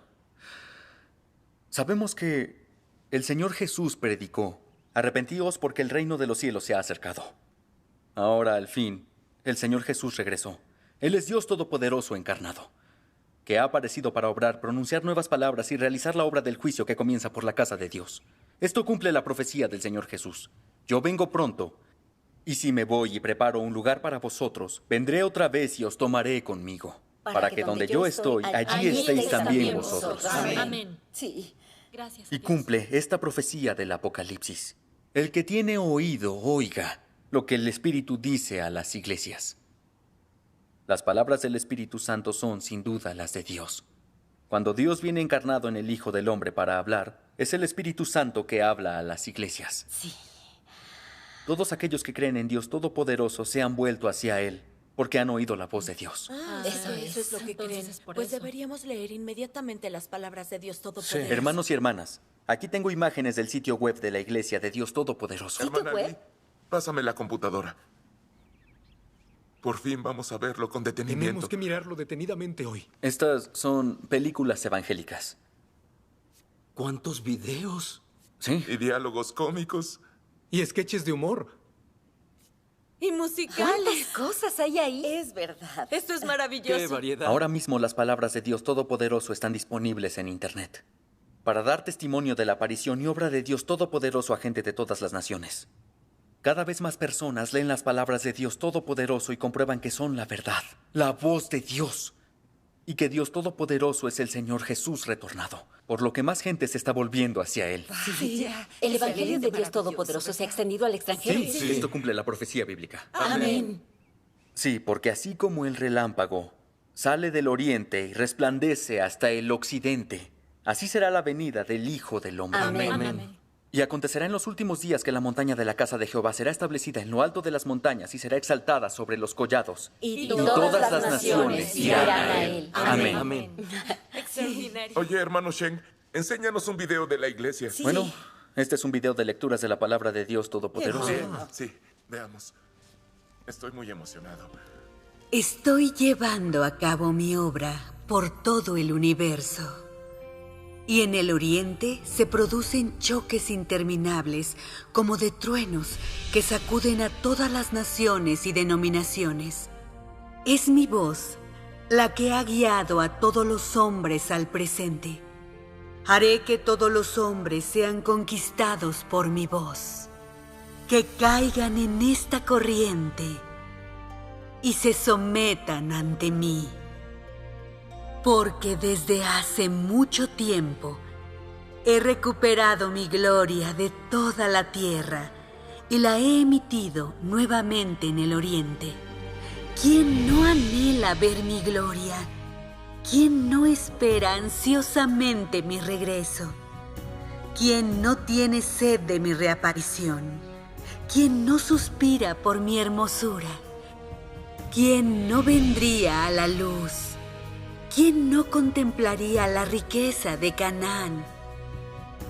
Sabemos que el Señor Jesús predicó: arrepentíos porque el reino de los cielos se ha acercado. Ahora, al fin, el Señor Jesús regresó. Él es Dios Todopoderoso encarnado, que ha aparecido para obrar, pronunciar nuevas palabras y realizar la obra del juicio que comienza por la casa de Dios. Esto cumple la profecía del Señor Jesús. Yo vengo pronto. Y si me voy y preparo un lugar para vosotros, vendré otra vez y os tomaré conmigo, para que donde yo estoy, allí estéis también vosotros. Amén. Sí. Gracias. Y cumple esta profecía del Apocalipsis. El que tiene oído, oiga lo que el Espíritu dice a las iglesias. Las palabras del Espíritu Santo son, sin duda, las de Dios. Cuando Dios viene encarnado en el Hijo del Hombre para hablar, es el Espíritu Santo que habla a las iglesias. Sí. Todos aquellos que creen en Dios Todopoderoso se han vuelto hacia Él, porque han oído la voz de Dios. Eso es lo que creen. Pues deberíamos leer inmediatamente las palabras de Dios Todopoderoso. Hermanos y hermanas, aquí tengo imágenes del sitio web de la Iglesia de Dios Todopoderoso. ¿Sitio web? Pásame la computadora. Por fin vamos a verlo con detenimiento. Tenemos que mirarlo detenidamente hoy. Estas son películas evangélicas. ¿Cuántos videos? Sí. Y diálogos cómicos. Y sketches de humor. Y musicales. ¿Cuántas cosas hay ahí? Es verdad. Esto es maravilloso. ¡Qué variedad! Ahora mismo las palabras de Dios Todopoderoso están disponibles en Internet, para dar testimonio de la aparición y obra de Dios Todopoderoso a gente de todas las naciones. Cada vez más personas leen las palabras de Dios Todopoderoso y comprueban que son la verdad, la voz de Dios, y que Dios Todopoderoso es el Señor Jesús retornado. por lo que más gente se está volviendo hacia él. Sí. El Evangelio de Dios Todopoderoso se ha extendido al extranjero. Sí, esto cumple la profecía bíblica. Amén. Sí, porque así como el relámpago sale del oriente y resplandece hasta el occidente, así será la venida del Hijo del Hombre. Amén. Y acontecerá en los últimos días que la montaña de la casa de Jehová será establecida en lo alto de las montañas y será exaltada sobre los collados. Y todas las naciones irán a él. Amén. Extraordinario. Oye, hermano Sheng, enséñanos un video de la iglesia. Sí. Bueno, este es un video de lecturas de la palabra de Dios Todopoderoso. Sí, veamos. Estoy muy emocionado. Estoy llevando a cabo mi obra por todo el universo. Y en el oriente se producen choques interminables como de truenos que sacuden a todas las naciones y denominaciones. Es mi voz la que ha guiado a todos los hombres al presente. Haré que todos los hombres sean conquistados por mi voz, que caigan en esta corriente y se sometan ante mí. Porque desde hace mucho tiempo he recuperado mi gloria de toda la tierra y la he emitido nuevamente en el oriente. ¿Quién no anhela ver mi gloria? ¿Quién no espera ansiosamente mi regreso? ¿Quién no tiene sed de mi reaparición? ¿Quién no suspira por mi hermosura? ¿Quién no vendría a la luz? ¿Quién no contemplaría la riqueza de Canaán?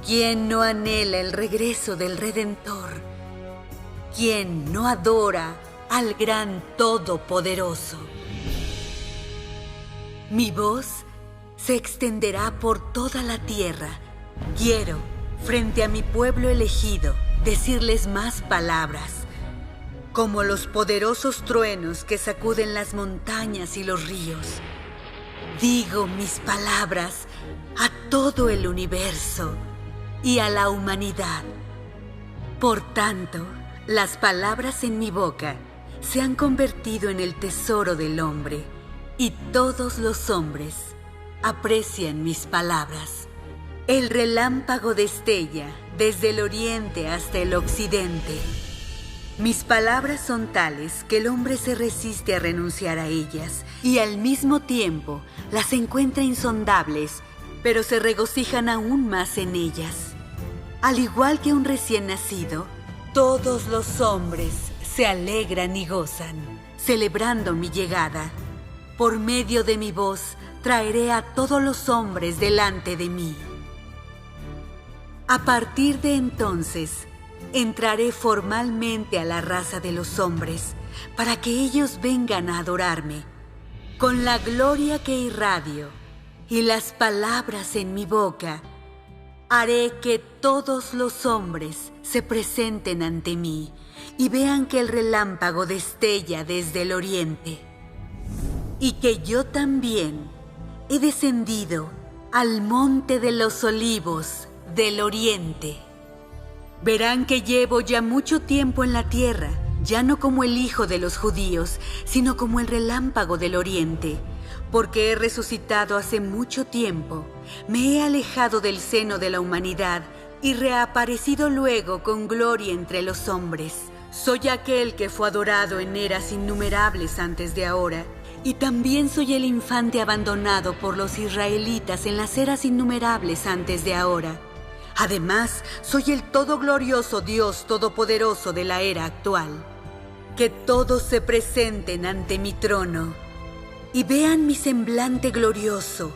¿Quién no anhela el regreso del Redentor? ¿Quién no adora al gran Todopoderoso? Mi voz se extenderá por toda la tierra. Quiero, frente a mi pueblo elegido, decirles más palabras. Como los poderosos truenos que sacuden las montañas y los ríos. Digo mis palabras a todo el universo y a la humanidad. Por tanto, las palabras en mi boca se han convertido en el tesoro del hombre, y todos los hombres aprecian mis palabras. El relámpago destella desde el oriente hasta el occidente. Mis palabras son tales que el hombre se resiste a renunciar a ellas y al mismo tiempo las encuentra insondables, pero se regocijan aún más en ellas. Al igual que un recién nacido, todos los hombres se alegran y gozan, celebrando mi llegada. Por medio de mi voz traeré a todos los hombres delante de mí. A partir de entonces, entraré formalmente a la raza de los hombres para que ellos vengan a adorarme. Con la gloria que irradio y las palabras en mi boca, haré que todos los hombres se presenten ante mí y vean que el relámpago destella desde el oriente y que yo también he descendido al monte de los olivos del oriente. Verán que llevo ya mucho tiempo en la tierra, ya no como el hijo de los judíos, sino como el relámpago del oriente, porque he resucitado hace mucho tiempo, me he alejado del seno de la humanidad y reaparecido luego con gloria entre los hombres. Soy aquel que fue adorado en eras innumerables antes de ahora, y también soy el infante abandonado por los israelitas en las eras innumerables antes de ahora. Además, soy el todoglorioso Dios todopoderoso de la era actual. Que todos se presenten ante mi trono y vean mi semblante glorioso,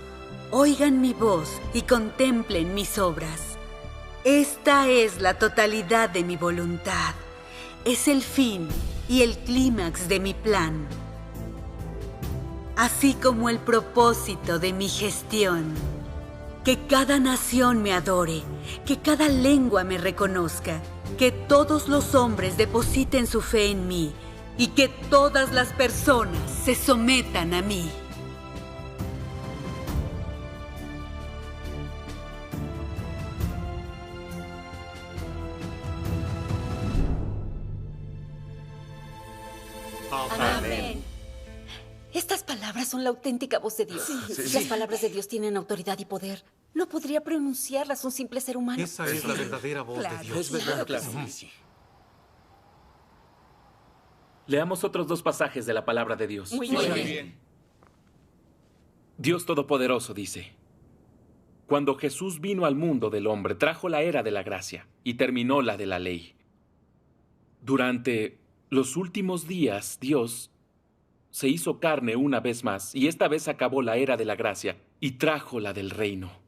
oigan mi voz y contemplen mis obras. Esta es la totalidad de mi voluntad, es el fin y el clímax de mi plan, así como el propósito de mi gestión. Que cada nación me adore, que cada lengua me reconozca, que todos los hombres depositen su fe en mí y que todas las personas se sometan a mí. Amén. Estas palabras son la auténtica voz de Dios. Sí. Las palabras de Dios tienen autoridad y poder. No podría pronunciarlas un simple ser humano. Esa es la verdadera voz de Dios. Es verdad, claro. Sí. Leamos otros 2 pasajes de la palabra de Dios. Muy bien. Dios Todopoderoso dice: Cuando Jesús vino al mundo del hombre, trajo la era de la gracia y terminó la de la ley. Durante los últimos días, Dios se hizo carne una vez más, y esta vez acabó la era de la gracia y trajo la del reino.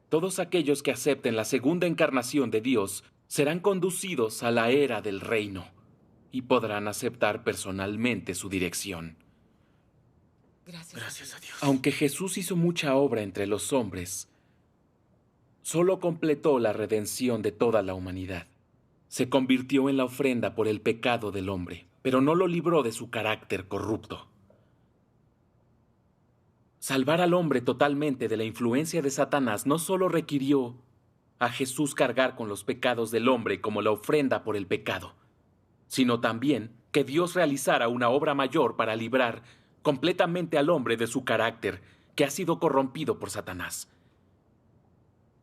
Todos aquellos que acepten la segunda encarnación de Dios serán conducidos a la era del reino y podrán aceptar personalmente su dirección. Gracias a Dios. Aunque Jesús hizo mucha obra entre los hombres, solo completó la redención de toda la humanidad. Se convirtió en la ofrenda por el pecado del hombre, pero no lo libró de su carácter corrupto. Salvar al hombre totalmente de la influencia de Satanás no solo requirió a Jesús cargar con los pecados del hombre como la ofrenda por el pecado, sino también que Dios realizara una obra mayor para librar completamente al hombre de su carácter, que ha sido corrompido por Satanás.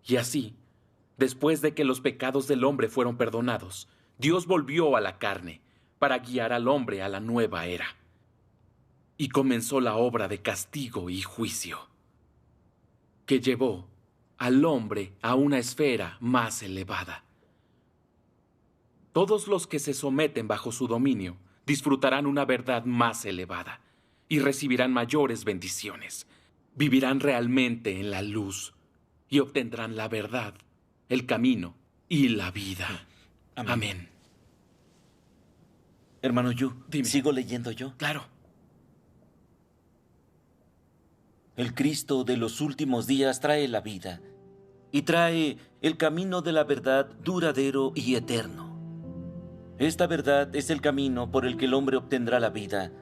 Y así, después de que los pecados del hombre fueron perdonados, Dios volvió a la carne para guiar al hombre a la nueva era. Y comenzó la obra de castigo y juicio, que llevó al hombre a una esfera más elevada. Todos los que se someten bajo su dominio disfrutarán una verdad más elevada y recibirán mayores bendiciones. Vivirán realmente en la luz y obtendrán la verdad, el camino y la vida. Amén. Hermano Yu, Dime. ¿sigo leyendo yo? Claro. El Cristo de los últimos días trae la vida y trae el camino de la verdad duradero y eterno. Esta verdad es el camino por el que el hombre obtendrá la vida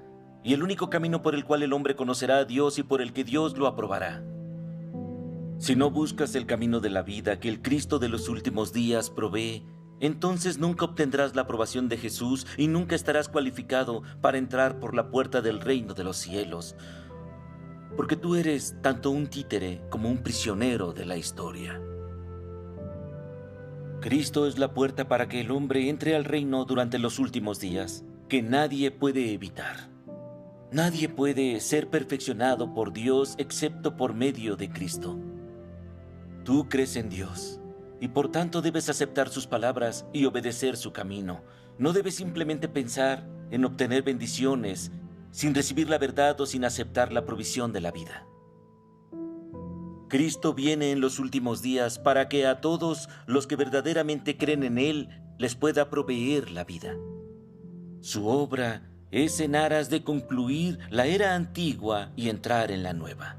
y el único camino por el cual el hombre conocerá a Dios y por el que Dios lo aprobará. Si no buscas el camino de la vida que el Cristo de los últimos días provee, entonces nunca obtendrás la aprobación de Jesús y nunca estarás cualificado para entrar por la puerta del reino de los cielos, porque tú eres tanto un títere como un prisionero de la historia. Cristo es la puerta para que el hombre entre al reino durante los últimos días, que nadie puede evitar. Nadie puede ser perfeccionado por Dios excepto por medio de Cristo. Tú crees en Dios y por tanto debes aceptar sus palabras y obedecer su camino. No debes simplemente pensar en obtener bendiciones sin recibir la verdad o sin aceptar la provisión de la vida. Cristo viene en los últimos días para que a todos los que verdaderamente creen en Él les pueda proveer la vida. Su obra es en aras de concluir la era antigua y entrar en la nueva.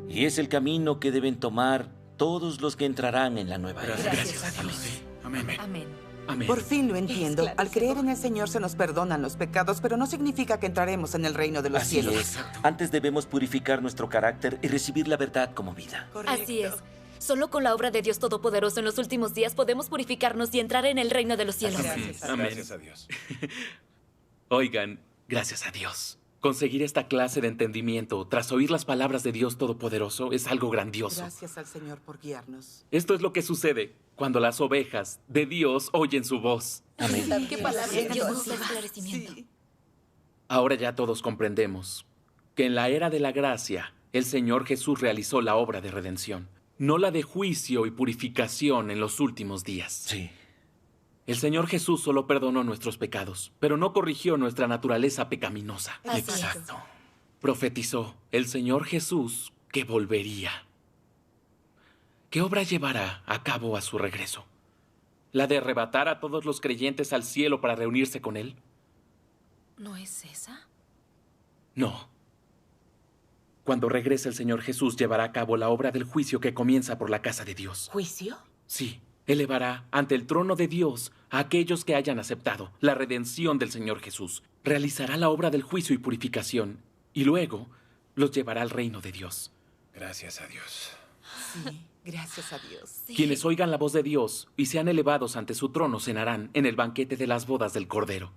Y es el camino que deben tomar todos los que entrarán en la nueva era. Gracias a Dios. Amén. Amén. Amén. Por fin lo entiendo. Al creer en el Señor se nos perdonan los pecados, pero no significa que entraremos en el reino de los Así cielos. es. Antes debemos purificar nuestro carácter y recibir la verdad como vida. Así es. Solo con la obra de Dios Todopoderoso en los últimos días podemos purificarnos y entrar en el reino de los cielos. Amén. Gracias a Dios. Oigan, gracias a Dios. Conseguir esta clase de entendimiento tras oír las palabras de Dios Todopoderoso es algo grandioso. Gracias al Señor por guiarnos. Esto es lo que sucede cuando las ovejas de Dios oyen su voz. Amén. ¿Qué palabra de Dios? Esclarecimiento. Ahora ya todos comprendemos que en la era de la gracia, el Señor Jesús realizó la obra de redención, no la de juicio y purificación en los últimos días. Sí. El Señor Jesús solo perdonó nuestros pecados, pero no corrigió nuestra naturaleza pecaminosa. Exacto. Profetizó el Señor Jesús que volvería. ¿Qué obra llevará a cabo a su regreso? ¿La de arrebatar a todos los creyentes al cielo para reunirse con Él? ¿No es esa? No. Cuando regrese el Señor Jesús llevará a cabo la obra del juicio que comienza por la casa de Dios. ¿Juicio? Sí. Elevará ante el trono de Dios a aquellos que hayan aceptado la redención del Señor Jesús. Realizará la obra del juicio y purificación y luego los llevará al reino de Dios. Gracias a Dios. Sí, gracias a Dios. Sí. Quienes oigan la voz de Dios y sean elevados ante su trono cenarán en el banquete de las bodas del Cordero.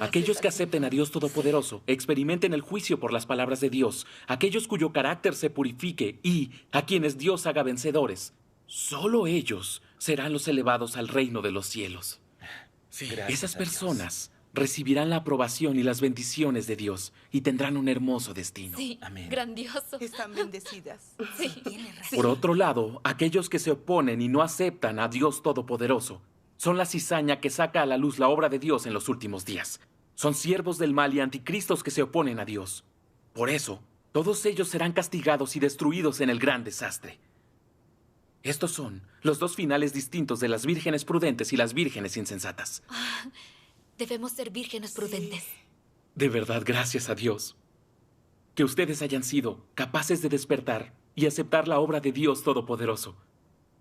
Aquellos que acepten a Dios Todopoderoso experimenten el juicio por las palabras de Dios. Aquellos cuyo carácter se purifique y a quienes Dios haga vencedores. Solo ellos serán los elevados al reino de los cielos. Esas personas recibirán la aprobación y las bendiciones de Dios y tendrán un hermoso destino. Sí, grandioso. Están bendecidas. Sí. Por otro lado, aquellos que se oponen y no aceptan a Dios Todopoderoso son la cizaña que saca a la luz la obra de Dios en los últimos días. Son siervos del mal y anticristos que se oponen a Dios. Por eso, todos ellos serán castigados y destruidos en el gran desastre. Estos son los dos finales distintos de las vírgenes prudentes y las vírgenes insensatas. Debemos ser vírgenes prudentes. De verdad, gracias a Dios. Que ustedes hayan sido capaces de despertar y aceptar la obra de Dios Todopoderoso.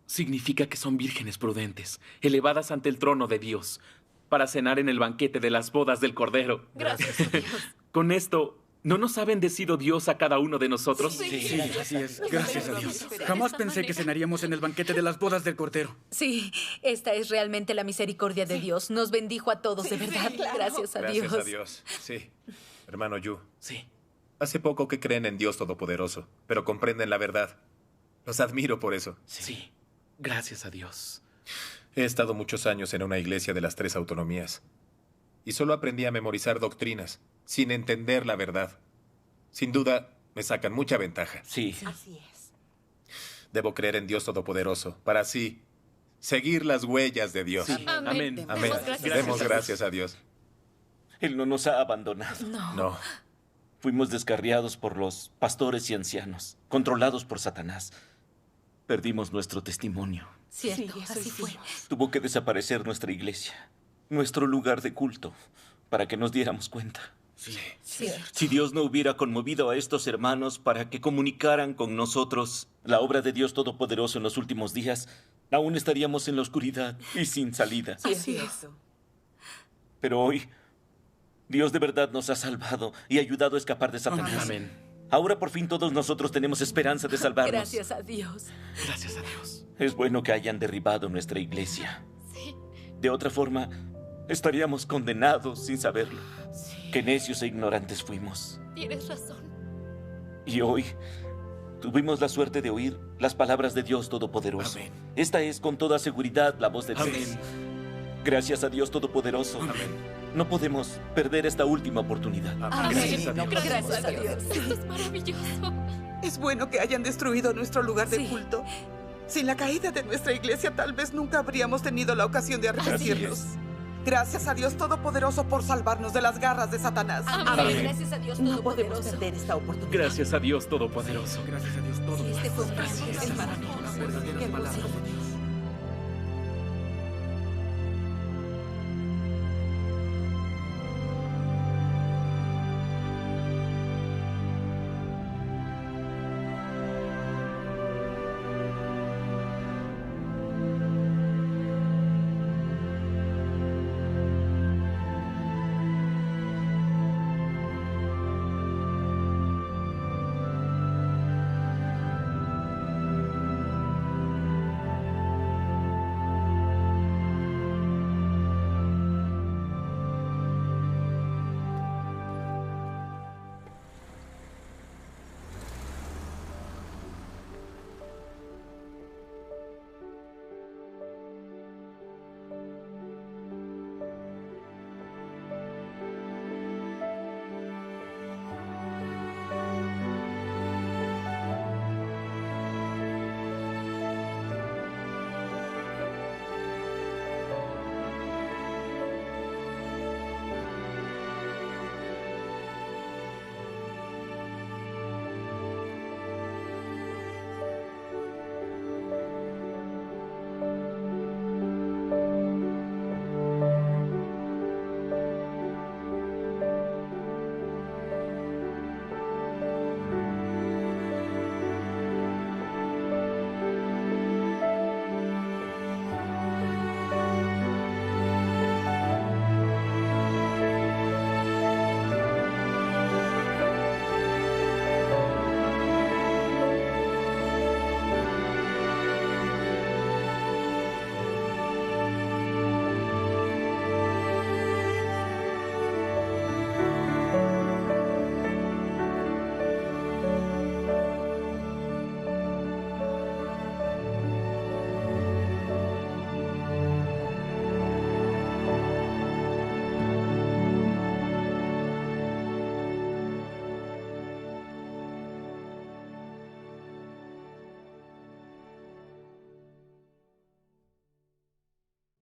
Significa que son vírgenes prudentes, elevadas ante el trono de Dios, para cenar en el banquete de las bodas del Cordero. Gracias a Dios. Con esto, ¿no nos ha bendecido Dios a cada uno de nosotros? Sí, así es. Gracias a Dios. Jamás pensé que cenaríamos en el banquete de las bodas del Cordero. Sí, esta es realmente la misericordia de Dios. Nos bendijo a todos, de verdad. Gracias a Dios. Gracias a Dios. Sí. Hermano Yu. Sí. Hace poco que creen en Dios Todopoderoso, pero comprenden la verdad. Los admiro por eso. Sí. Gracias a Dios. He estado muchos años en una iglesia de las 3 autonomías y solo aprendí a memorizar doctrinas sin entender la verdad. Sin duda, me sacan mucha ventaja. Sí. Así es. Debo creer en Dios Todopoderoso para así seguir las huellas de Dios. Sí. Amén. Amén. Demos gracias a Dios. Él no nos ha abandonado. No. Fuimos descarriados por los pastores y ancianos, controlados por Satanás. Perdimos nuestro testimonio. Cierto, así fue. Tuvo que desaparecer nuestra iglesia, nuestro lugar de culto, para que nos diéramos cuenta. Sí. Si Dios no hubiera conmovido a estos hermanos para que comunicaran con nosotros la obra de Dios Todopoderoso en los últimos días, aún estaríamos en la oscuridad y sin salida. Así es. Pero hoy, Dios de verdad nos ha salvado y ayudado a escapar de Satanás. Amén. Ahora por fin todos nosotros tenemos esperanza de salvarnos. Gracias a Dios. Gracias a Dios. Es bueno que hayan derribado nuestra iglesia. Sí. De otra forma, estaríamos condenados sin saberlo. Qué necios e ignorantes fuimos. Tienes razón. Y hoy tuvimos la suerte de oír las palabras de Dios Todopoderoso. Amén. Esta es con toda seguridad la voz de Dios. Amén. Gracias a Dios Todopoderoso. Amén. No podemos perder esta última oportunidad. Amén. Gracias a Dios. Gracias a Dios. Esto es maravilloso. Es bueno que hayan destruido nuestro lugar de culto. Sin la caída de nuestra iglesia, tal vez nunca habríamos tenido la ocasión de arrepentirnos. Gracias a Dios Todopoderoso por salvarnos de las garras de Satanás. Amén. Gracias a Dios No podemos Todopoderoso. perder esta oportunidad. Gracias a Dios Todopoderoso. Gracias a Dios todo. Este fue un gran día. Es maravilloso. Verdaderas palabras de Dios.